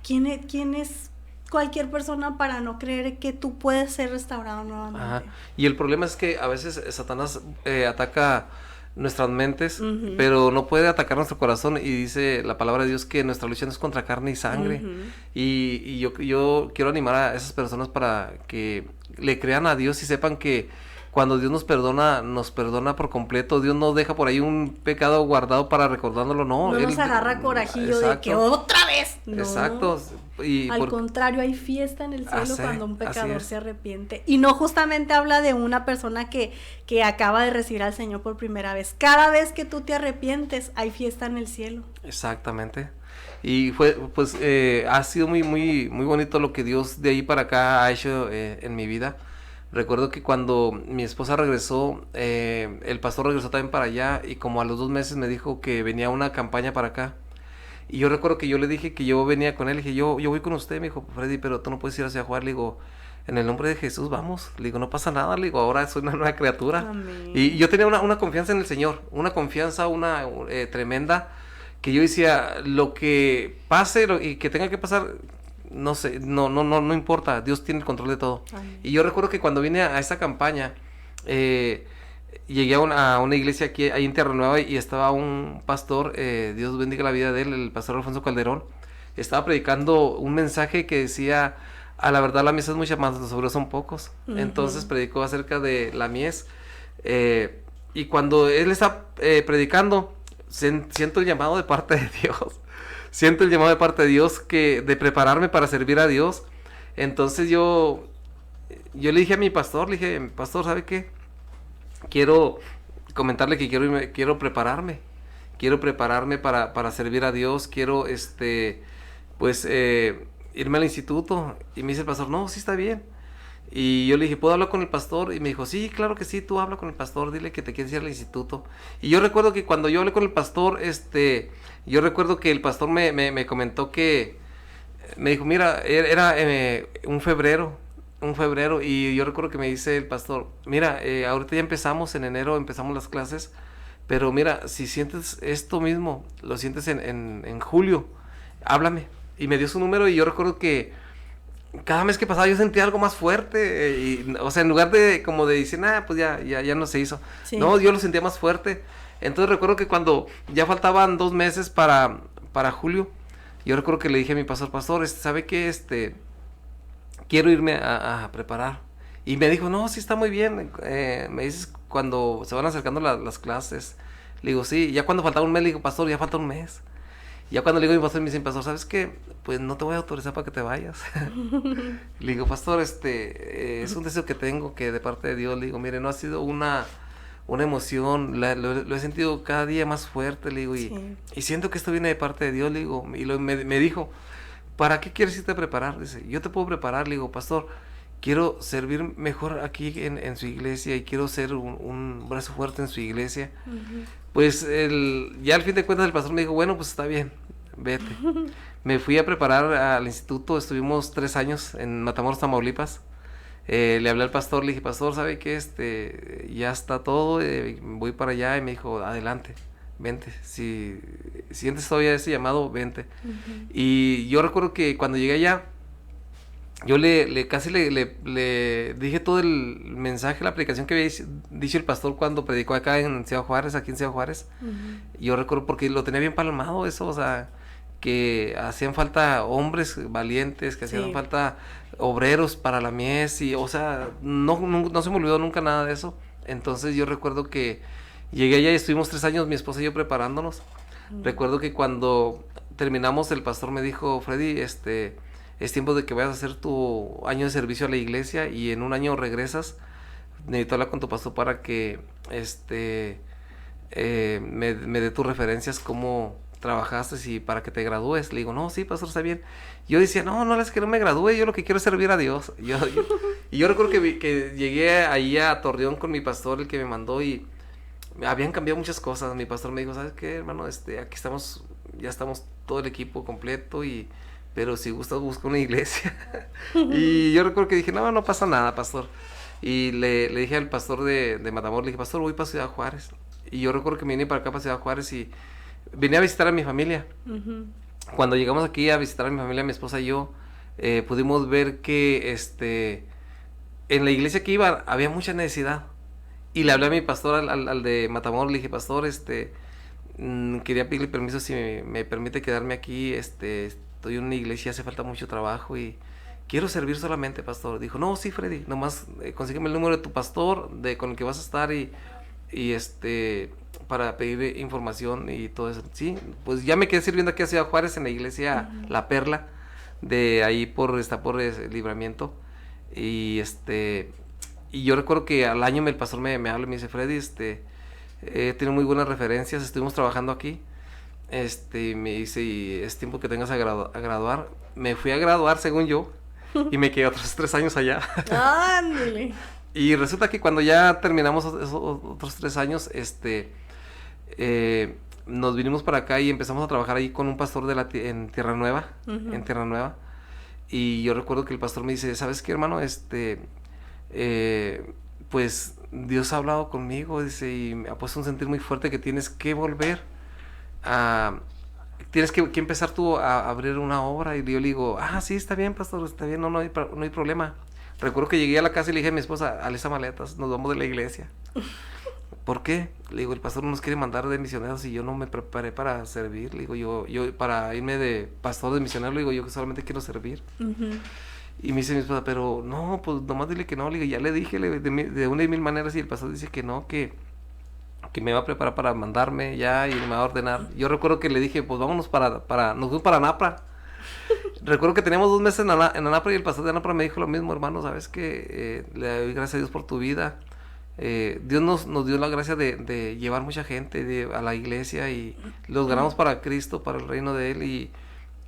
¿quién es cualquier persona para no creer que tú puedes ser restaurado nuevamente? Ajá. Y el problema es que a veces Satanás ataca nuestras mentes, Ujú. pero no puede atacar nuestro corazón, y dice la palabra de Dios que nuestra lucha no es contra carne y sangre. Ujú. Y yo quiero animar a esas personas para que le crean a Dios y sepan que cuando Dios nos perdona por completo. Dios no deja por ahí un pecado guardado para recordándolo, no. No Él nos agarra corajillo de Exacto. que otra vez. No. Exacto. Y Al contrario, hay fiesta en el cielo Así- cuando un así pecador es. se arrepiente. Y no justamente habla de una persona que acaba de recibir al Señor por primera vez. Cada vez que tú te arrepientes, hay fiesta en el cielo. Exactamente. Y ha sido muy, muy, muy bonito lo que Dios de ahí para acá ha hecho en mi vida. Recuerdo que cuando mi esposa regresó, el pastor regresó también para allá, y como a los 2 meses me dijo que venía una campaña para acá. Y yo recuerdo que yo le dije que yo venía con él, le dije, yo voy con usted. Me dijo, Freddy, pero tú no puedes ir hacia jugar. Le digo, en el nombre de Jesús, vamos. Le digo, no pasa nada. Le digo, ahora soy una nueva criatura. Amén. Y yo tenía una confianza en el Señor, una confianza tremenda, que yo decía, lo que pase y que tenga que pasar, no sé, no importa, Dios tiene el control de todo. Amén. Y yo recuerdo que cuando vine a esa campaña, llegué a una iglesia aquí, ahí en Tierra Nueva, y estaba un pastor, Dios bendiga la vida de él, el pastor Alfonso Calderón. Estaba predicando un mensaje que decía, a la verdad la mies es mucha, más los obreros son pocos. Ujú. Entonces predicó acerca de la mies, y cuando él está predicando, siento el llamado de parte de Dios. Siento el llamado de parte de Dios de prepararme para servir a Dios. Entonces yo le dije a mi pastor, le dije, pastor, ¿sabe qué? Quiero comentarle que quiero prepararme para servir a Dios. Quiero irme al instituto. Y me dice el pastor, no, sí está bien. Y yo le dije, ¿puedo hablar con el pastor? Y me dijo, sí, claro que sí, tú habla con el pastor, dile que te quieres ir al instituto. Y yo recuerdo que cuando yo hablé con el pastor, yo recuerdo que el pastor me comentó que, me dijo, mira, era un febrero, y yo recuerdo que me dice el pastor, mira, ahorita ya empezamos, en enero empezamos las clases, pero mira, si sientes esto mismo, lo sientes en julio, háblame. Y me dio su número, y yo recuerdo que cada mes que pasaba yo sentía algo más fuerte, o sea, en lugar de como de decir, pues ya no se hizo. Sí. No, yo lo sentía más fuerte. Entonces recuerdo que cuando ya faltaban 2 meses para julio, yo recuerdo que le dije a mi pastor, ¿sabe qué? Quiero irme a preparar. Y me dijo, no, sí está muy bien, me dices cuando se van acercando las clases. Le digo, sí. Ya cuando faltaba un mes, le digo, pastor, ya falta un mes. Ya cuando le digo a mi pastor, me dice, pastor, ¿sabes qué? Pues no te voy a autorizar para que te vayas. Le digo, pastor, es un deseo que tengo, que de parte de Dios. Le digo, mire, no ha sido una emoción, lo he sentido cada día más fuerte, le digo, Sí. y siento que esto viene de parte de Dios, le digo, y me dijo, ¿para qué quieres irte a preparar? Dice, yo te puedo preparar. Le digo, pastor, quiero servir mejor aquí en su iglesia, y quiero ser un brazo fuerte en su iglesia. Ujú. Pues ya al fin de cuentas el pastor me dijo, bueno, pues está bien, vete. Me fui a preparar al instituto, estuvimos 3 años en Matamoros, Tamaulipas. Le hablé al pastor, le dije, pastor, ¿sabe qué? Ya está todo, voy para allá. Y me dijo, adelante, vente, si sientes todavía ese llamado, vente. Ujú. Y yo recuerdo que cuando llegué allá, yo casi le dije todo el mensaje, la predicación que había dicho el pastor cuando predicó acá en Ciudad Juárez, aquí en Ciudad Juárez. Ujú. Yo recuerdo porque lo tenía bien palmado eso, o sea, que hacían falta hombres valientes, que hacían Sí. falta obreros para la mies, y o sea, no se me olvidó nunca nada de eso. Entonces yo recuerdo que llegué allá y estuvimos 3 años, mi esposa y yo, preparándonos. Recuerdo que cuando terminamos, el pastor me dijo, Freddy, es tiempo de que vayas a hacer tu año de servicio a la iglesia, y en un año regresas. Necesito hablar con tu pastor para que me dé tus referencias, cómo trabajaste y para que te gradúes. Le digo, no, sí, pastor, está bien. Yo decía, no, es que no me gradúe, yo lo que quiero es servir a Dios. Y yo recuerdo que llegué ahí a Torreón con mi pastor, el que me mandó, y habían cambiado muchas cosas. Mi pastor me dijo, ¿sabes qué, hermano? Aquí estamos, ya estamos todo el equipo completo, pero si gustas busca una iglesia. Y yo recuerdo que dije, no pasa nada, pastor. Y le dije al pastor de Matamoros, le dije, pastor, voy para Ciudad Juárez. Y yo recuerdo que me vine para acá, para Ciudad Juárez, y vine a visitar a mi familia. Cuando llegamos aquí a visitar a mi familia, mi esposa y yo, pudimos ver que en la iglesia que iba había mucha necesidad. Y le hablé a mi pastor, al de Matamoros, le dije, pastor, quería pedirle permiso si me permite quedarme aquí, estoy en una iglesia, hace falta mucho trabajo y quiero servir solamente, pastor. Dijo, no, sí, Freddy, nomás consígueme el número de tu pastor, con el que vas a estar y para pedir información y todo eso. Sí, pues ya me quedé sirviendo aquí a Ciudad Juárez en la iglesia La Perla, de ahí por Libramiento. Y yo recuerdo que al año el pastor me habla y me dice, Freddy, tiene muy buenas referencias, estuvimos trabajando aquí. Me dice, y es tiempo que tengas a graduar. Me fui a graduar, según yo, y me quedé otros 3 años allá. ¡Ándale! Y resulta que cuando ya terminamos esos otros 3 años, nos vinimos para acá y empezamos a trabajar ahí con un pastor en Tierra Nueva, en Tierra Nueva. Y yo recuerdo que el pastor me dice, ¿sabes qué, hermano? Pues Dios ha hablado conmigo, dice, y me ha puesto un sentir muy fuerte que tienes que volver tienes que empezar tú a abrir una obra. Y yo le digo, sí, está bien, pastor, está bien, no hay problema. Recuerdo que llegué a la casa y le dije a mi esposa, alista maletas, nos vamos de la iglesia. ¿Por qué? Le digo, el pastor no nos quiere mandar de misioneros y yo no me preparé para servir. Le digo, yo para irme de pastor de misionero, le digo, yo que solamente quiero servir. Y me dice mi esposa, pero no, pues nomás dile que no. Le digo, ya le dije de una y mil maneras, y el pastor dice que no, que me va a preparar para mandarme ya y me va a ordenar. Yo recuerdo que le dije, pues vámonos nos fuimos para Anapra. Recuerdo que teníamos 2 meses en Anapra y el pastor de Anapra me dijo lo mismo, hermano, sabes que le doy gracias a Dios por tu vida. Dios nos dio la gracia de llevar mucha gente a la iglesia y los ganamos para Cristo, para el reino de Él,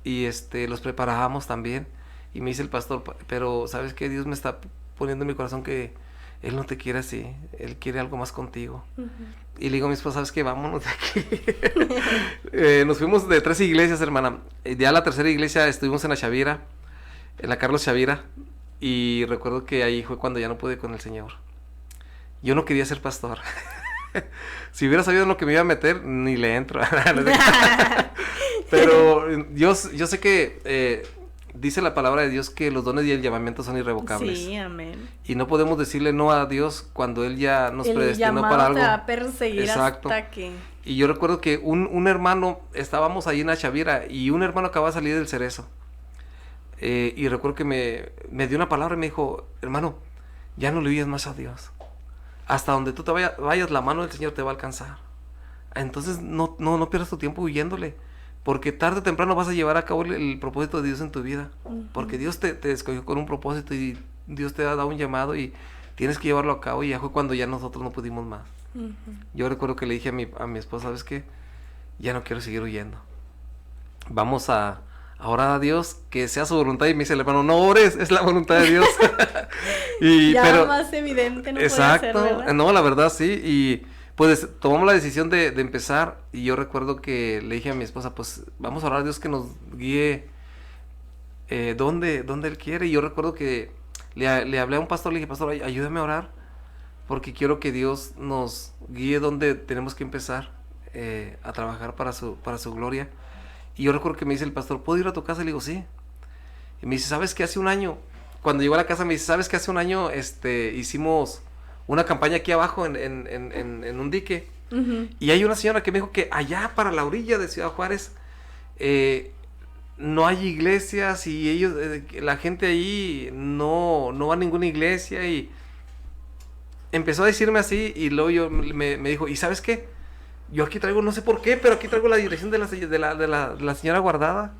y los preparábamos también. Y me dice el pastor, pero sabes que Dios me está poniendo en mi corazón que Él no te quiere así, Él quiere algo más contigo. Y le digo a mi esposa, ¿sabes qué? Vámonos de aquí. Nos fuimos de 3 iglesias, hermana. Ya la tercera iglesia estuvimos en la Chavira, en la Carlos Chavira, y recuerdo que ahí fue cuando ya no pude con el Señor. Yo no quería ser pastor. Si hubiera sabido en lo que me iba a meter, ni le entro. Pero yo sé que dice la palabra de Dios que los dones y el llamamiento son irrevocables. Sí, amén. Y no podemos decirle no a Dios cuando Él ya nos predestinó para algo. El llamado te va a perseguir. Exacto. Hasta que... Y yo recuerdo que un hermano, estábamos ahí en la Chavira, y un hermano acababa de salir del Cerezo. Y recuerdo que me dio una palabra y me dijo, hermano, ya no le huyas más a Dios. Hasta donde tú te vayas, la mano del Señor te va a alcanzar. Entonces no pierdas tu tiempo huyéndole, porque tarde o temprano vas a llevar a cabo el propósito de Dios en tu vida. Porque Dios te escogió con un propósito y Dios te ha dado un llamado y tienes que llevarlo a cabo, y ya fue cuando ya nosotros no pudimos más. Yo recuerdo que le dije a mi esposa, ¿sabes qué? Ya no quiero seguir huyendo. Vamos a orar a Dios que sea su voluntad. Y me dice el hermano, no ores, es la voluntad de Dios. pero más evidente no exacto, puede ser, ¿verdad? No, la verdad sí. Y pues tomamos la decisión de empezar. Y yo recuerdo que le dije a mi esposa, pues vamos a orar a Dios que nos guíe donde Él quiere. Y yo recuerdo que le hablé a un pastor, le dije, pastor, ayúdame a orar, porque quiero que Dios nos guíe donde tenemos que empezar a trabajar para su gloria. Y yo recuerdo que me dice el pastor, ¿puedo ir a tu casa? Le digo, sí. Y me dice, ¿sabes qué? Hace un año, cuando llegó a la casa, me dice, ¿sabes qué? Hace un año hicimos una campaña aquí abajo en un dique. Y hay una señora que me dijo que allá para la orilla de Ciudad Juárez no hay iglesias, y la gente ahí no va a ninguna iglesia. Y empezó a decirme así, y luego me dijo, ¿y sabes qué? Yo aquí traigo, no sé por qué, pero aquí traigo la dirección de la señora guardada.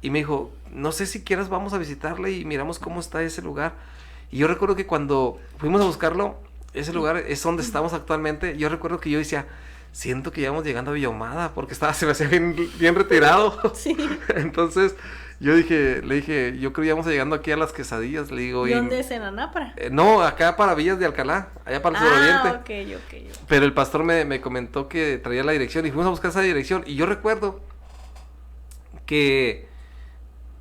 Y me dijo, no sé si quieras, vamos a visitarle y miramos cómo está ese lugar. Y yo recuerdo que cuando fuimos a buscarlo, ese lugar es donde estamos actualmente. Yo recuerdo que yo decía, siento que ya vamos llegando a Villa Ahumada, porque se me hacía bien retirado. Sí. Entonces, le dije, yo creo que ya vamos llegando aquí a las Quesadillas, le digo. ¿Y dónde es en Anápara? No, acá para Villas de Alcalá, allá para el suroriente. Ok. Pero el pastor me comentó que traía la dirección y fuimos a buscar esa dirección. Y yo recuerdo que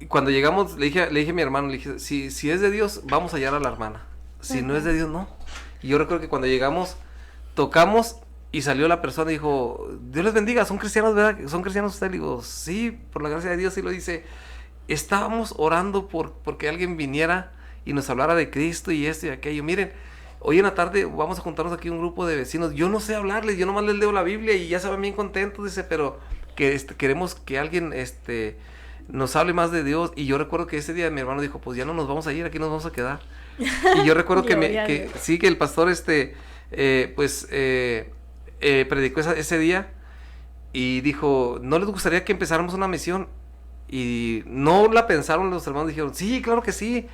cuando llegamos, le dije a mi hermano, le dije, si es de Dios, vamos a hallar a la hermana. Si no es de Dios, no. Y yo recuerdo que cuando llegamos, tocamos y salió la persona y dijo, Dios les bendiga, son cristianos, ¿verdad? ¿Son cristianos ustedes? Le digo, sí, por la gracia de Dios. Y lo dice, estábamos orando porque alguien viniera y nos hablara de Cristo y esto y aquello. Miren, hoy en la tarde vamos a juntarnos aquí un grupo de vecinos. Yo no sé hablarles, yo nomás les leo la Biblia y ya se van bien contentos, dice, pero que queremos que alguien nos hable más de Dios. Y yo recuerdo que ese día mi hermano dijo, pues ya no nos vamos a ir, aquí nos vamos a quedar. Y yo recuerdo que el pastor predicó ese día y dijo, ¿no les gustaría que empezáramos una misión? Y no la pensaron, los hermanos dijeron, sí, claro que sí,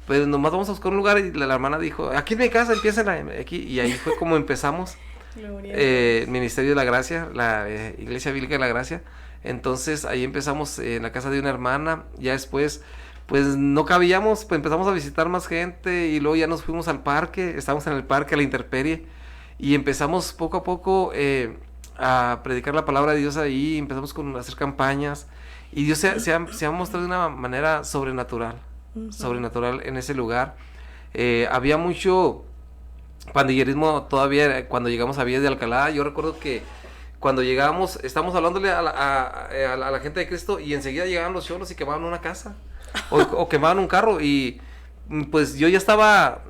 pues nomás vamos a buscar un lugar. Y la hermana dijo, aquí en mi casa, empiecen aquí. Y ahí fue como empezamos el Ministerio de la Gracia, la Iglesia Bíblica de la Gracia. Entonces ahí empezamos en la casa de una hermana. Ya después pues no cabíamos, pues empezamos a visitar más gente y luego ya nos fuimos al parque, estábamos en el parque a la intemperie y empezamos poco a poco a predicar la palabra de Dios ahí, empezamos a hacer campañas y Dios se ha mostrado de una manera sobrenatural, sobrenatural en ese lugar. Había mucho pandillerismo todavía cuando llegamos a Villas de Alcalá. Yo recuerdo que cuando llegábamos, estábamos hablándole a la gente de Cristo y enseguida llegaban los cholos y quemaban una casa. O quemaban un carro y pues yo ya estaba,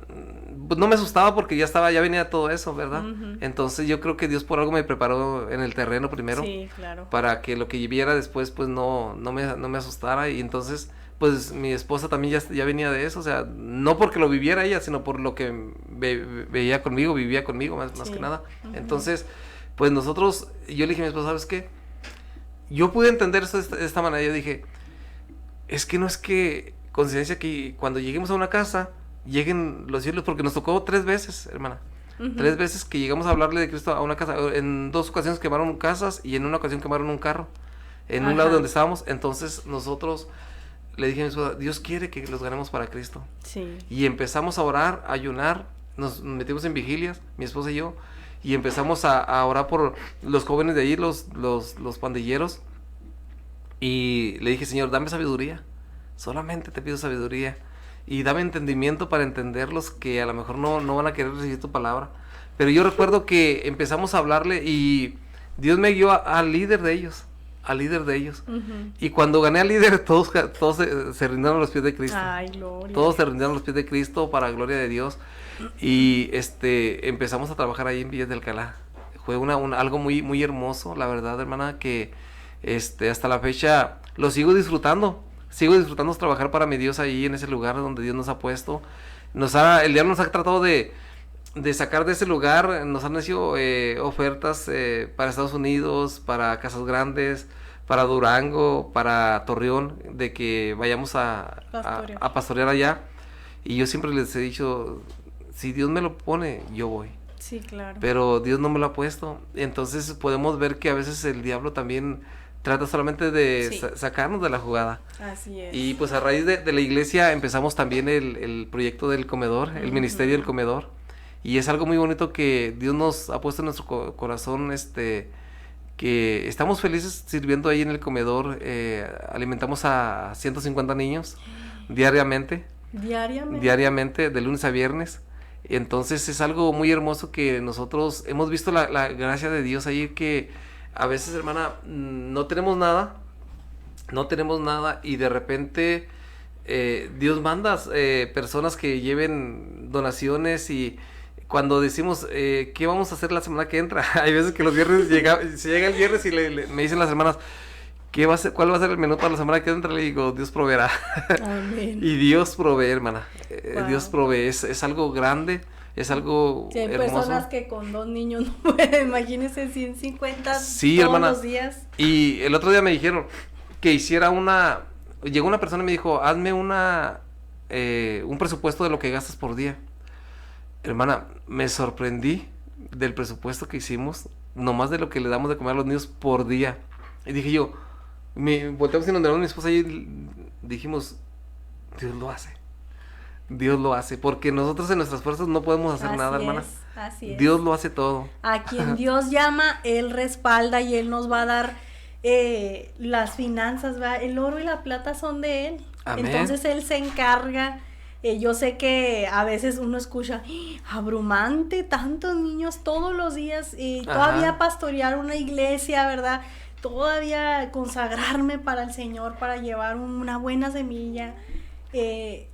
pues no me asustaba porque ya venía todo eso, ¿verdad? Entonces yo creo que Dios por algo me preparó en el terreno primero, sí, claro, para que lo que viera después pues no me asustara. Y entonces pues mi esposa también ya venía de eso, o sea, no porque lo viviera ella, sino por lo que vivía conmigo más que nada. Entonces pues nosotros, yo le dije a mi esposa, ¿sabes qué? Yo pude entender esto de esta manera. Yo dije, es que no es que coincidencia que cuando lleguemos a una casa lleguen los cielos, porque nos tocó 3 veces, hermana. 3 veces que llegamos a hablarle de Cristo a una casa. En 2 ocasiones quemaron casas y en una ocasión quemaron un carro en un lado donde estábamos. Entonces nosotros le dije a mi esposa, Dios quiere que los ganemos para Cristo. Sí. Y empezamos a orar, a ayunar, nos metimos en vigilias, mi esposa y yo, y empezamos a orar por los jóvenes de ahí, los pandilleros. Y le dije, Señor, dame sabiduría, solamente te pido sabiduría, y dame entendimiento para entenderlos, que a lo mejor no van a querer recibir tu palabra. Pero yo recuerdo que empezamos a hablarle y Dios me guió al líder de ellos, y cuando gané al líder, todos se rindieron a los pies de Cristo. Ay, gloria. Todos se rindieron a los pies de Cristo para gloria de Dios. Y empezamos a trabajar ahí en Villas de Alcalá. Fue algo muy, muy hermoso, la verdad, hermana, que hasta la fecha lo sigo disfrutando trabajar para mi Dios ahí en ese lugar donde Dios nos ha puesto. El diablo nos ha tratado de sacar de ese lugar, nos han hecho ofertas para Estados Unidos, para Casas Grandes, para Durango, para Torreón, de que vayamos a pastorear allá. Y yo siempre les he dicho, si Dios me lo pone, yo voy. Sí, claro. Pero Dios no me lo ha puesto. Entonces podemos ver que a veces el diablo también trata solamente de sacarnos de la jugada. Así es. Y pues a raíz de la iglesia empezamos también el proyecto del comedor, el ministerio del comedor. Y es algo muy bonito que Dios nos ha puesto en nuestro corazón, que estamos felices sirviendo ahí en el comedor. Alimentamos a 150 niños diariamente, de lunes a viernes. Entonces es algo muy hermoso que nosotros hemos visto la gracia de Dios ahí, que a veces, hermana, no tenemos nada y de repente Dios manda personas que lleven donaciones. Y cuando decimos, ¿qué vamos a hacer la semana que entra? Hay veces que los viernes se llega el viernes y me dicen las hermanas, ¿cuál va a ser el menú para la semana que entra? Le digo, Dios proveerá. Amén. Y Dios provee, hermana. Wow. Dios provee, es algo grande, es algo sí, hay hermoso. Personas que con 2 niños no pueden, imagínense 150 sí, todos hermana, los días. Y el otro día me dijeron que hiciera llegó una persona y me dijo, hazme un presupuesto de lo que gastas por día. Hermana, me sorprendí del presupuesto que hicimos nomás de lo que le damos de comer a los niños por día. Y dije yo, me volteamos y nos miramos mi esposa y dijimos, Dios lo hace. Dios lo hace, porque nosotros en nuestras fuerzas no podemos hacer nada, hermana. Así es. Dios lo hace todo. A quien Dios llama, Él respalda y Él nos va a dar las finanzas, ¿verdad? El oro y la plata son de Él. Amén. Entonces Él se encarga. Yo sé que a veces uno escucha, abrumante, tantos niños todos los días, todavía pastorear una iglesia, ¿verdad? Todavía consagrarme para el Señor, para llevar una buena semilla.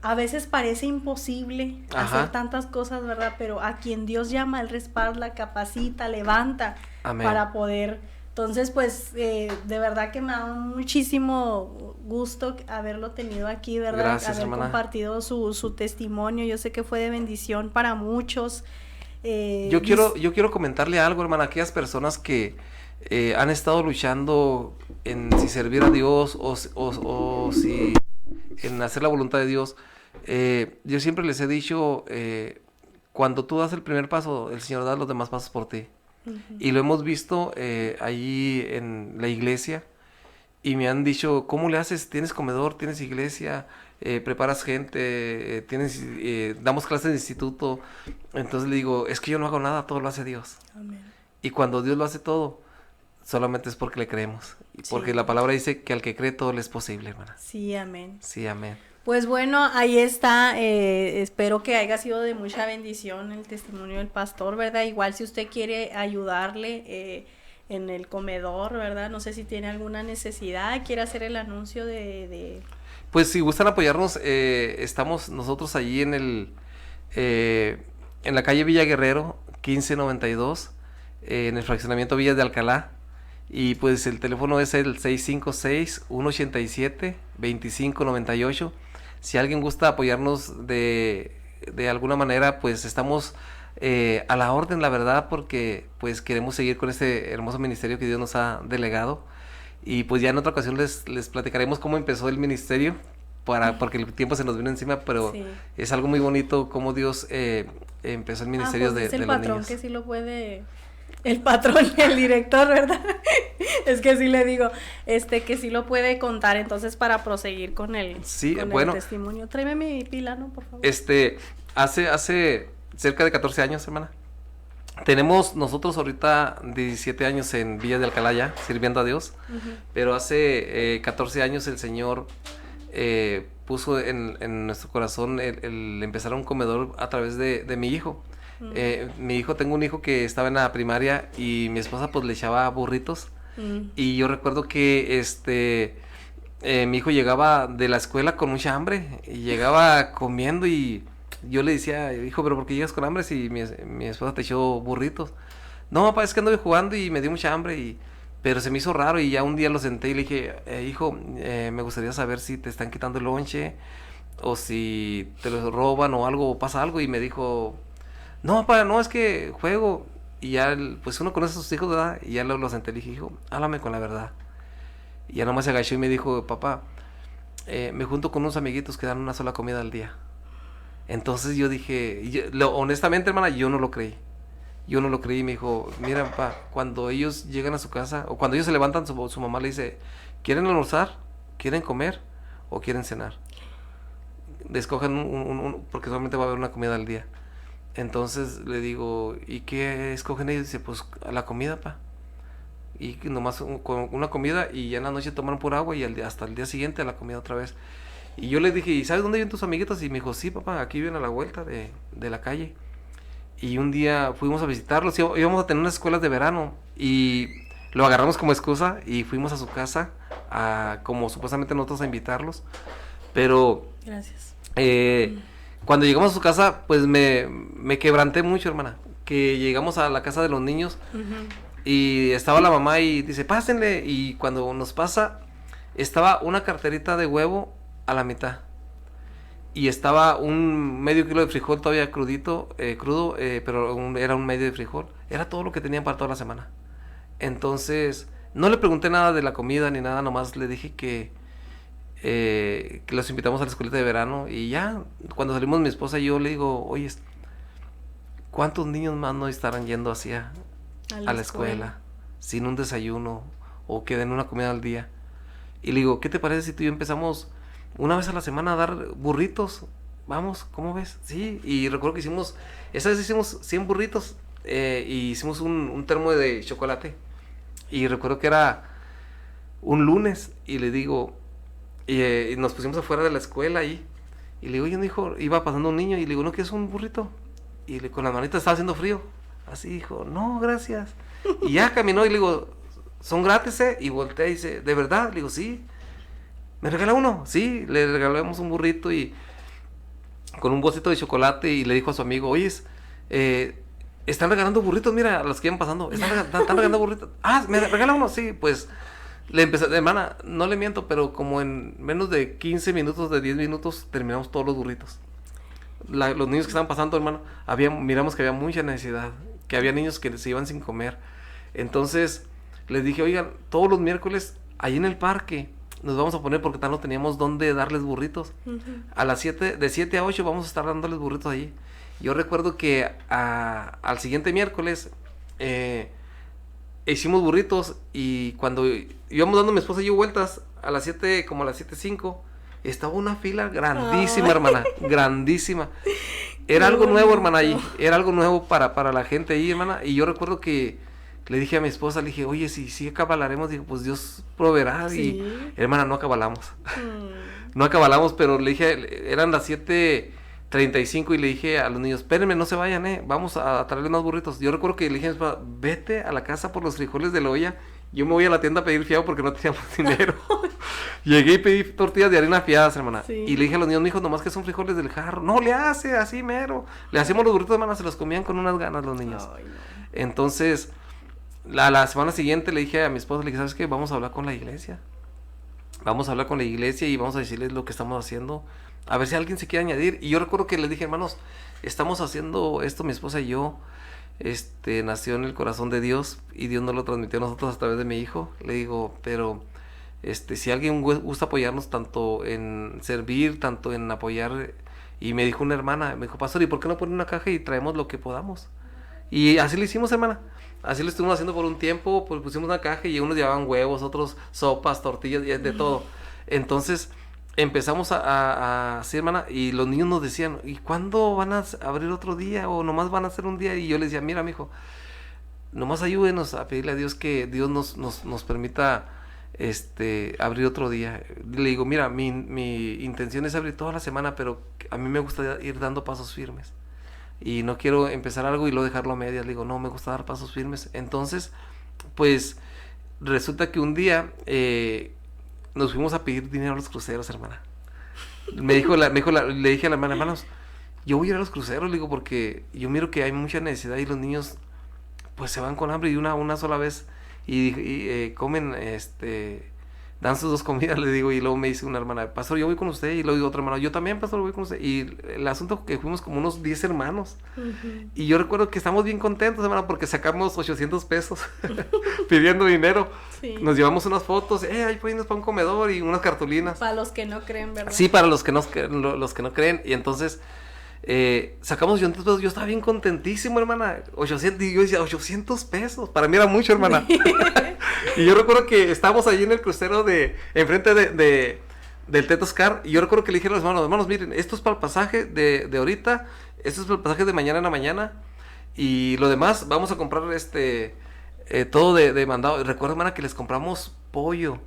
A veces parece imposible hacer tantas cosas, ¿verdad? Pero a quien Dios llama, Él respalda, capacita, levanta. Amén. Para poder. Entonces, pues, de verdad que me da muchísimo gusto haberlo tenido aquí, ¿verdad? Gracias, haber hermana. Compartido su testimonio. Yo sé que fue de bendición para muchos. Yo quiero comentarle algo, hermana, a aquellas personas que han estado luchando en si servir a Dios o si en hacer la voluntad de Dios. Yo siempre les he dicho, cuando tú das el primer paso, el Señor da los demás pasos por ti. Y lo hemos visto allí en la iglesia y me han dicho, ¿cómo le haces? ¿Tienes comedor? ¿Tienes iglesia? ¿Preparas gente? ¿Damos clases de instituto? Entonces le digo, es que yo no hago nada, todo lo hace Dios. Amén. Y cuando Dios lo hace todo, solamente es porque le creemos. Porque la palabra dice que al que cree todo le es posible, hermana. Sí, amén. Sí, amén. Pues bueno, ahí está, espero que haya sido de mucha bendición el testimonio del pastor, ¿verdad? Igual si usted quiere ayudarle en el comedor, ¿verdad? No sé si tiene alguna necesidad, quiere hacer el anuncio de... Pues si gustan apoyarnos, estamos nosotros allí en la calle Villa Guerrero, 1592, en el fraccionamiento Villas de Alcalá. Y pues el teléfono es el 656-187-2598. Si alguien gusta apoyarnos de alguna manera, pues estamos a la orden, la verdad, porque pues queremos seguir con este hermoso ministerio que Dios nos ha delegado. Y pues ya en otra ocasión les platicaremos cómo empezó el ministerio, porque el tiempo se nos vino encima, pero sí, es algo muy bonito cómo Dios empezó el ministerio pues de el los patrón niños. Que sí lo puede... El patrón y el director, ¿verdad? Es que sí le digo, que sí lo puede contar, entonces para proseguir con el, el testimonio. Tráeme mi pila, ¿no? Por favor. Hace cerca de 14 años, hermana. Tenemos nosotros ahorita 17 años en Villa de Alcalá ya, sirviendo a Dios. Pero hace 14 años el Señor puso en nuestro corazón el empezar un comedor a través de mi hijo. Tengo un hijo que estaba en la primaria y mi esposa pues le echaba burritos y yo recuerdo que mi hijo llegaba de la escuela con mucha hambre y llegaba comiendo y yo le decía, hijo, pero ¿por qué llegas con hambre si mi esposa te echó burritos? No, papá, es que anduve jugando y me dio mucha hambre pero se me hizo raro y ya un día lo senté y le dije, hijo, me gustaría saber si te están quitando el lonche o si te lo roban o algo o pasa algo. Y me dijo, no, papá, no, es que juego. Y ya, pues uno conoce a sus hijos, ¿verdad? Y ya lo senté y le dije, hijo, háblame con la verdad. Y ya nomás se agachó y me dijo, papá, me junto con unos amiguitos que dan una sola comida al día. Entonces yo dije, honestamente, hermana, yo no lo creí. Yo no lo creí y me dijo, mira, papá, cuando ellos llegan a su casa, o cuando ellos se levantan, su mamá le dice, ¿quieren almorzar? ¿Quieren comer? ¿O quieren cenar? Escojan porque solamente va a haber una comida al día. Entonces le digo, ¿y qué escogen ellos? Dice, pues a la comida, pa. Y nomás con una comida y ya en la noche toman pura agua y hasta el día siguiente a la comida otra vez. Y yo le dije, ¿y sabes dónde viven tus amiguitos? Y me dijo, sí, papá, aquí viven a la vuelta de la calle. Y un día fuimos a visitarlos, íbamos a tener unas escuelas de verano y lo agarramos como excusa y fuimos a su casa, como supuestamente nosotros a invitarlos. Pero... Gracias. Cuando llegamos a su casa, pues me quebranté mucho, hermana. Que llegamos a la casa de los niños y estaba la mamá y dice, pásenle. Y cuando nos pasa, estaba una carterita de huevo a la mitad. Y estaba un medio kilo de frijol todavía crudo, pero era un medio de frijol. Era todo lo que tenían para toda la semana. Entonces, no le pregunté nada de la comida ni nada, nomás le dije que los invitamos a la escuelita de verano. Y ya, cuando salimos mi esposa y yo le digo, oye, ¿cuántos niños más no estarán yendo hacia a la escuela, sin un desayuno o que den una comida al día. Y le digo, ¿qué te parece si tú y yo empezamos una vez a la semana a dar burritos? Vamos, ¿cómo ves? Sí, y recuerdo que esa vez hicimos 100 burritos y hicimos un termo de chocolate. Y recuerdo que era un lunes y le digo, y nos pusimos afuera de la escuela ahí. Y le digo, oye, hijo, iba pasando un niño y le digo, ¿no quieres un burrito? Y con las manitas estaba haciendo frío. Así dijo, no, gracias. Y ya caminó y le digo, ¿son gratis, eh? Y voltea y dice, ¿de verdad? Le digo, sí. ¿Me regala uno? Sí, le regalamos un burrito y con un bolsito de chocolate y le dijo a su amigo, oye, están regalando burritos, mira, a los que iban pasando, están regalando burritos. Ah, ¿me regala uno? Sí, pues le empecé, hermana, no le miento, pero como en menos de 15 minutos, de 10 minutos, terminamos todos los burritos. Los niños que estaban pasando, hermano, miramos que había mucha necesidad, que había niños que se iban sin comer. Entonces, les dije, oigan, todos los miércoles, ahí en el parque, nos vamos a poner porque tal no teníamos dónde darles burritos. A las 7, de 7 a 8 vamos a estar dándoles burritos allí. Yo recuerdo que al siguiente miércoles hicimos burritos y cuando íbamos dando mi esposa y yo vueltas a las 7, como a las 7:05, estaba una fila grandísima, hermana, grandísima. Era algo nuevo, hermana, allí. Era algo nuevo para la gente ahí, hermana. Y yo recuerdo que le dije a mi esposa, le dije, oye, si acabalaremos, digo, pues Dios proveerá. Sí. Y, hermana, no acabalamos. No acabalamos, pero le dije, eran las 7:35 y le dije a los niños, espérenme, no se vayan, vamos a traerle unos burritos. Yo recuerdo que le dije a mi esposa, vete a la casa por los frijoles de la olla. Yo me voy a la tienda a pedir fiado porque no teníamos dinero. Llegué y pedí tortillas de harina fiadas, hermana. Sí. Y le dije a los niños, mijos, nomás que son frijoles del jarro. No, le hace así mero. Le hacemos los burritos, hermana, se los comían con unas ganas los niños. Ay, no. Entonces, la semana siguiente le dije a mi esposa, le dije, ¿sabes qué? Vamos a hablar con la iglesia. Vamos a hablar con la iglesia y vamos a decirles lo que estamos haciendo. A ver si alguien se quiere añadir. Y yo recuerdo que les dije, hermanos, estamos haciendo esto, mi esposa y yo. Nació en el corazón de Dios y Dios nos lo transmitió a nosotros a través de mi hijo. Le digo, pero si alguien gusta apoyarnos tanto en servir, tanto en apoyar. Y me dijo una hermana, me dijo, pastor, ¿y por qué no poner una caja y traemos lo que podamos? Y así lo hicimos, hermana. Así lo estuvimos haciendo por un tiempo, pues pusimos una caja y unos llevaban huevos, otros sopas, tortillas, de todo. Entonces empezamos a hacer, hermana, y los niños nos decían, ¿y cuándo van a abrir otro día? O nomás van a hacer un día. Y yo les decía, mira, mijo, nomás ayúdenos a pedirle a Dios que Dios nos permita abrir otro día. Le digo, mira, mi intención es abrir toda la semana, pero a mí me gusta ir dando pasos firmes. Y no quiero empezar algo y luego dejarlo a medias. Le digo, no, me gusta dar pasos firmes. Entonces, pues, resulta que un día nos fuimos a pedir dinero a los cruceros, hermana. Le dije a la hermana, hermanos, yo voy a ir a los cruceros, le digo, porque yo miro que hay mucha necesidad y los niños, pues, se van con hambre y una sola vez y comen, dan sus 2 comidas, le digo, y luego me dice una hermana, pastor, yo voy con usted, y luego digo otra hermana, yo también, pastor, voy con usted, y el asunto que fuimos como unos 10 hermanos, y yo recuerdo que estamos bien contentos, hermana, porque sacamos 800 pesos pidiendo dinero, sí. Nos llevamos unas fotos, ahí pues para un comedor y unas cartulinas. Para los que no creen, ¿verdad? Sí, para los que no creen, y entonces sacamos 800 pesos, yo estaba bien contentísimo, hermana, 800, y yo decía, 800 pesos, para mí era mucho, hermana. Y yo recuerdo que estábamos allí en el crucero enfrente del Teto Oscar, y yo recuerdo que le dije a los hermanos, miren, esto es para el pasaje de ahorita, esto es para el pasaje de mañana en la mañana, y lo demás vamos a comprar todo de mandado. Y recuerdo, hermana, que les compramos pollo,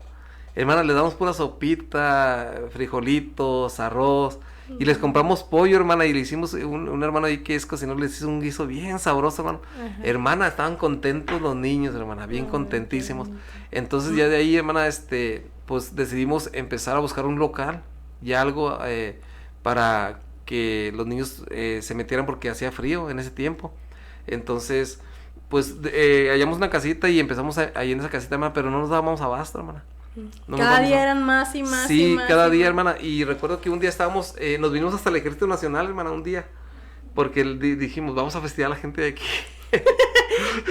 hermana, les damos pura sopita, frijolitos, arroz, y les compramos pollo, hermana, y le hicimos un hermano ahí que es cocinero, les hizo un guiso bien sabroso, hermano. Ajá. Hermana, estaban contentos los niños, hermana, bien contentísimos. Entonces ya de ahí, hermana, pues decidimos empezar a buscar un local, ya algo para que los niños se metieran porque hacía frío en ese tiempo. Entonces, pues hallamos una casita y empezamos ahí en esa casita, hermana, pero no nos dábamos abasto, hermana. No, cada día eran más y más. Sí, y más, cada y día, más. Hermana. Y recuerdo que un día nos vinimos hasta el Ejército Nacional, hermana, un día. Porque dijimos, vamos a festejar a la gente de aquí.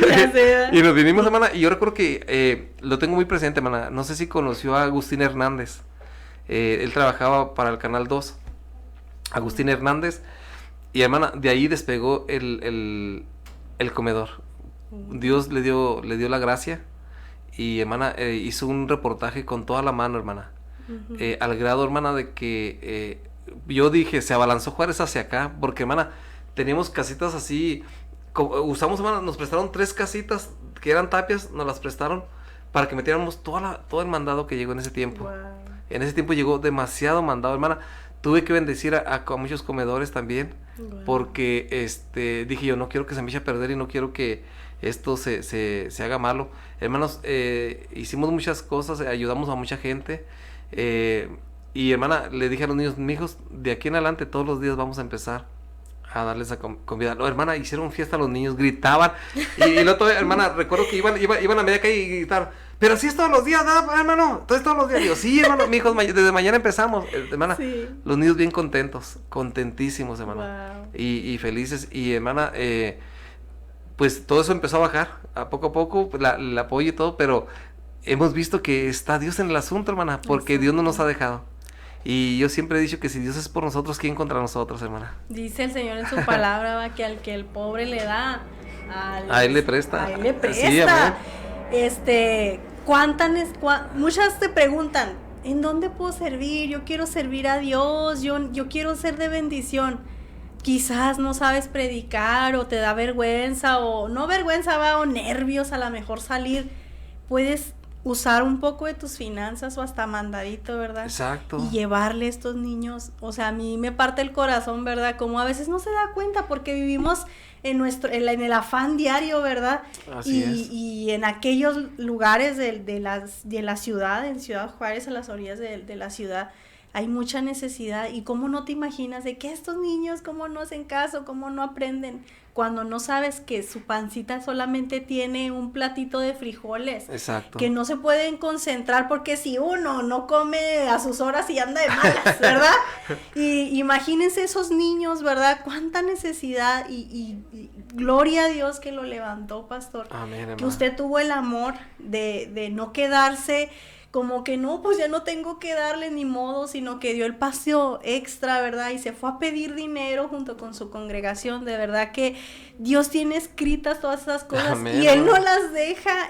Ya sé. Y nos vinimos, hermana. Y yo recuerdo que lo tengo muy presente, hermana. No sé si conoció a Agustín Hernández. Él trabajaba para el Canal 2. Agustín Hernández. Y, hermana, de ahí despegó el comedor. Dios le dio la gracia y, hermana, hizo un reportaje con toda la mano, hermana. Al grado, hermana, de que yo dije, se abalanzó Juárez hacia acá, porque, hermana, teníamos casitas así, usamos, hermana, nos prestaron 3 casitas que eran tapias, nos las prestaron para que metiéramos todo el mandado que llegó en ese tiempo. Wow. En ese tiempo llegó demasiado mandado, hermana. Tuve que bendecir a muchos comedores también, porque dije yo, no quiero que se me eche a perder y no quiero que esto se haga malo. Hermanos, hicimos muchas cosas, ayudamos a mucha gente, y, hermana, le dije a los niños, mijos, de aquí en adelante todos los días vamos a empezar a darles comida. No, hermana, hicieron fiesta los niños, gritaban, y luego, hermana, recuerdo que iban a media calle y gritaron, pero así es todos los días, ¿verdad, hermano? Entonces todos los días. Digo, sí, hermano, mijos, desde mañana empezamos, hermana. Sí. Los niños bien contentos, contentísimos, hermana. Wow. Y felices. Y, hermana, pues todo eso empezó a bajar, a poco, el apoyo y todo, pero hemos visto que está Dios en el asunto, hermana, porque Dios no nos ha dejado. Y yo siempre he dicho que si Dios es por nosotros, ¿quién contra nosotros, hermana? Dice el Señor en su palabra, va, que al que el pobre le da, a él le presta. A él le presta. Sí, muchas te preguntan, ¿en dónde puedo servir? Yo quiero servir a Dios, yo quiero ser de bendición. Quizás no sabes predicar o te da vergüenza o no vergüenza, va, o nervios a lo mejor salir. Puedes usar un poco de tus finanzas o hasta mandadito, ¿verdad? Exacto. Y llevarle a estos niños, o sea, a mí me parte el corazón, ¿verdad? Como a veces no se da cuenta porque vivimos en el afán diario, ¿verdad? Así es. Y en aquellos lugares de la ciudad, en Ciudad Juárez, a las orillas de la ciudad, hay mucha necesidad. Y cómo no te imaginas de que estos niños, cómo no hacen caso, cómo no aprenden, cuando no sabes que su pancita solamente tiene un platito de frijoles. Exacto. Que no se pueden concentrar porque si uno no come a sus horas y anda de malas, ¿verdad? Y imagínense esos niños, ¿verdad? Cuánta necesidad y gloria a Dios que lo levantó, pastor. Amén, hermano. Que usted tuvo el amor de no quedarse como que no, pues ya no tengo que darle ni modo, sino que dio el paseo extra, ¿verdad? Y se fue a pedir dinero junto con su congregación. De verdad que Dios tiene escritas todas esas cosas. Amén, y Él no las deja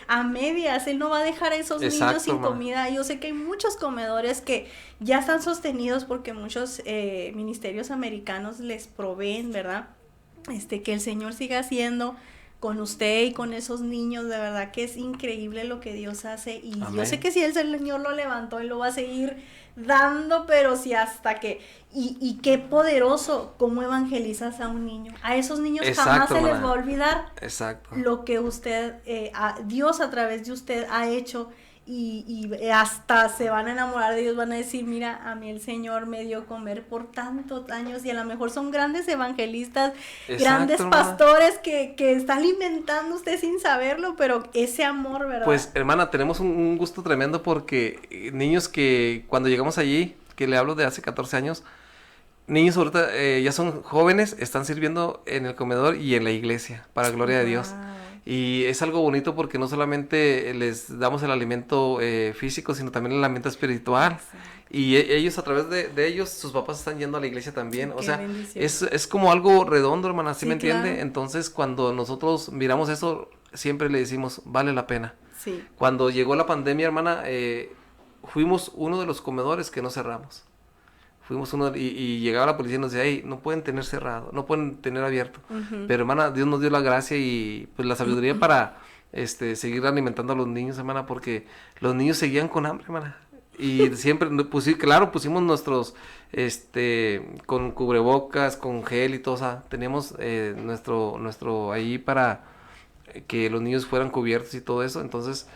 a medias. Él no va a dejar a esos niños sin comida. Yo sé que hay muchos comedores que ya están sostenidos porque muchos ministerios americanos les proveen, ¿verdad? Que el Señor siga haciendo con usted y con esos niños, de verdad que es increíble lo que Dios hace, y amén. Yo sé que si el Señor lo levantó, Él lo va a seguir dando, pero si hasta que, y qué poderoso cómo evangelizas a un niño, a esos niños jamás se les va a olvidar lo que usted, Dios a través de usted ha hecho, y hasta se van a enamorar de Dios, van a decir, mira, a mí el Señor me dio comer por tantos años, y a lo mejor son grandes evangelistas, grandes pastores que está alimentando usted sin saberlo, pero ese amor, ¿verdad? Pues, hermana, tenemos un gusto tremendo porque niños que cuando llegamos allí, que le hablo de hace 14 años, niños ahorita ya son jóvenes, están sirviendo en el comedor y en la iglesia, para gloria de Dios. Y es algo bonito porque no solamente les damos el alimento físico, sino también el alimento espiritual. Y ellos, a través de ellos, sus papás están yendo a la iglesia también. O sea, es como algo redondo, hermana, ¿sí me entiende? Claro. Entonces, cuando nosotros miramos eso, siempre le decimos, vale la pena. Sí. Cuando llegó la pandemia, hermana, fuimos uno de los comedores que no cerramos. Fuimos uno y llegaba la policía y nos decía, hey, no pueden tener cerrado, no pueden tener abierto. Pero, hermana, Dios nos dio la gracia y pues la sabiduría para seguir alimentando a los niños, hermana, porque los niños seguían con hambre, hermana. Y siempre, pues sí, claro, pusimos nuestros, con cubrebocas, con gel y todo, o sea, teníamos nuestro ahí para que los niños fueran cubiertos y todo eso, entonces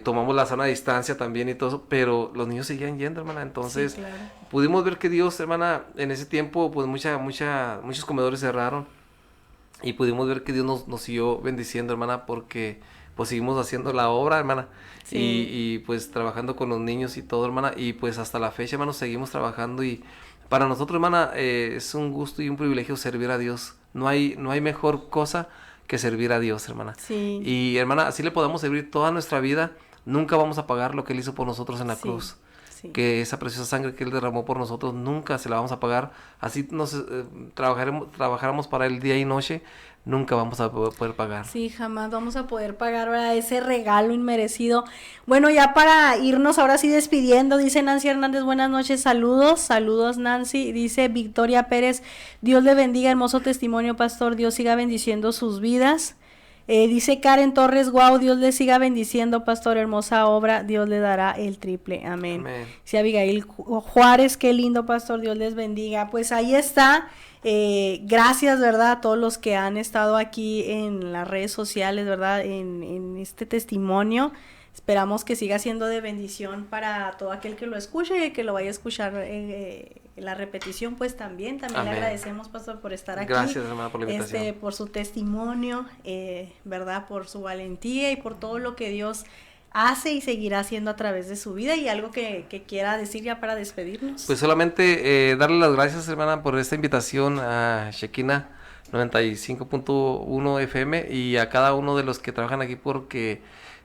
tomamos la sana distancia también y todo eso, pero los niños seguían yendo, hermana, entonces sí, claro. Pudimos ver que Dios, hermana, en ese tiempo, pues muchos comedores cerraron, y pudimos ver que Dios nos siguió bendiciendo, hermana, porque pues seguimos haciendo la obra, hermana, sí. y pues trabajando con los niños y todo, hermana, y pues hasta la fecha, hermano, seguimos trabajando, y para nosotros, hermana, es un gusto y un privilegio servir a Dios. No hay mejor cosa que servir a Dios, hermana. Sí. Y, hermana, así le podemos servir toda nuestra vida, nunca vamos a pagar lo que Él hizo por nosotros en la cruz. Sí. Sí. que esa preciosa sangre que Él derramó por nosotros nunca se la vamos a pagar. Así nos trabajáramos para Él día y noche, nunca vamos a poder pagar. Sí, jamás vamos a poder pagar, ¿verdad?, ese regalo inmerecido. Bueno, ya para irnos ahora sí despidiendo, dice Nancy Hernández, buenas noches, saludos Nancy. Dice Victoria Pérez, Dios le bendiga, hermoso testimonio, pastor, Dios siga bendiciendo sus vidas. Dice Karen Torres, wow, Dios le siga bendiciendo, pastor, hermosa obra, Dios le dará el triple, amén. Sí, Abigail Juárez, qué lindo, pastor, Dios les bendiga. Pues ahí está, gracias, ¿verdad?, a todos los que han estado aquí en las redes sociales, ¿verdad?, en este testimonio. Esperamos que siga siendo de bendición para todo aquel que lo escuche y que lo vaya a escuchar en la repetición, pues también Amén. le agradecemos, pastor, por estar aquí. Gracias, hermana, por la invitación. Por su testimonio, ¿verdad?, por su valentía y por todo lo que Dios hace y seguirá haciendo a través de su vida, y algo que quiera decir ya para despedirnos. Pues solamente darle las gracias, hermana, por esta invitación a Shekinah 95.1 FM y a cada uno de los que trabajan aquí, porque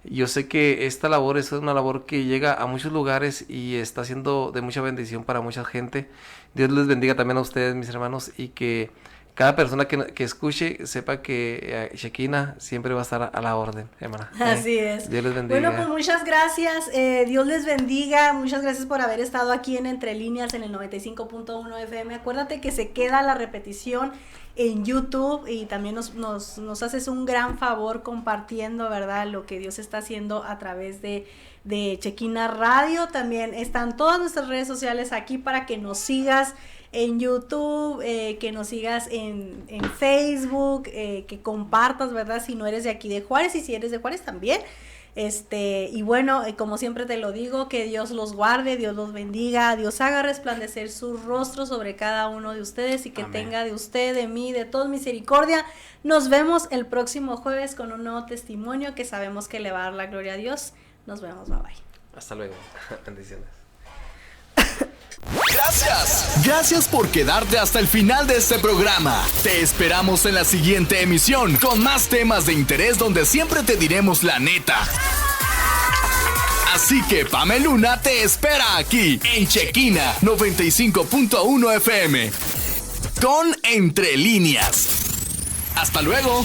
yo sé que esta labor es una labor que llega a muchos lugares y está siendo de mucha bendición para mucha gente. Dios les bendiga también a ustedes, mis hermanos, y que cada persona que escuche sepa que Shekinah siempre va a estar a la orden, hermana. Así es. Dios les bendiga. Bueno, pues muchas gracias, Dios les bendiga, muchas gracias por haber estado aquí en Entre Líneas en el 95.1 FM. Acuérdate que se queda la repetición en YouTube y también nos haces un gran favor compartiendo, ¿verdad?, lo que Dios está haciendo a través de Shekinah Radio. También están todas nuestras redes sociales aquí para que nos sigas en YouTube, que nos sigas en Facebook, que compartas, ¿verdad?, si no eres de aquí de Juárez, y si eres de Juárez también. Y bueno, como siempre te lo digo, que Dios los guarde, Dios los bendiga, Dios haga resplandecer su rostro sobre cada uno de ustedes y que Amén. tenga de usted, de mí, de todos misericordia. Nos vemos el próximo jueves con un nuevo testimonio que sabemos que le va a dar la gloria a Dios. Nos vemos, bye bye. Hasta luego. Bendiciones. Gracias por quedarte hasta el final de este programa. Te esperamos en la siguiente emisión con más temas de interés donde siempre te diremos la neta. Así que Pameluna te espera aquí en Shekinah 95.1 FM con Entre Líneas. Hasta luego.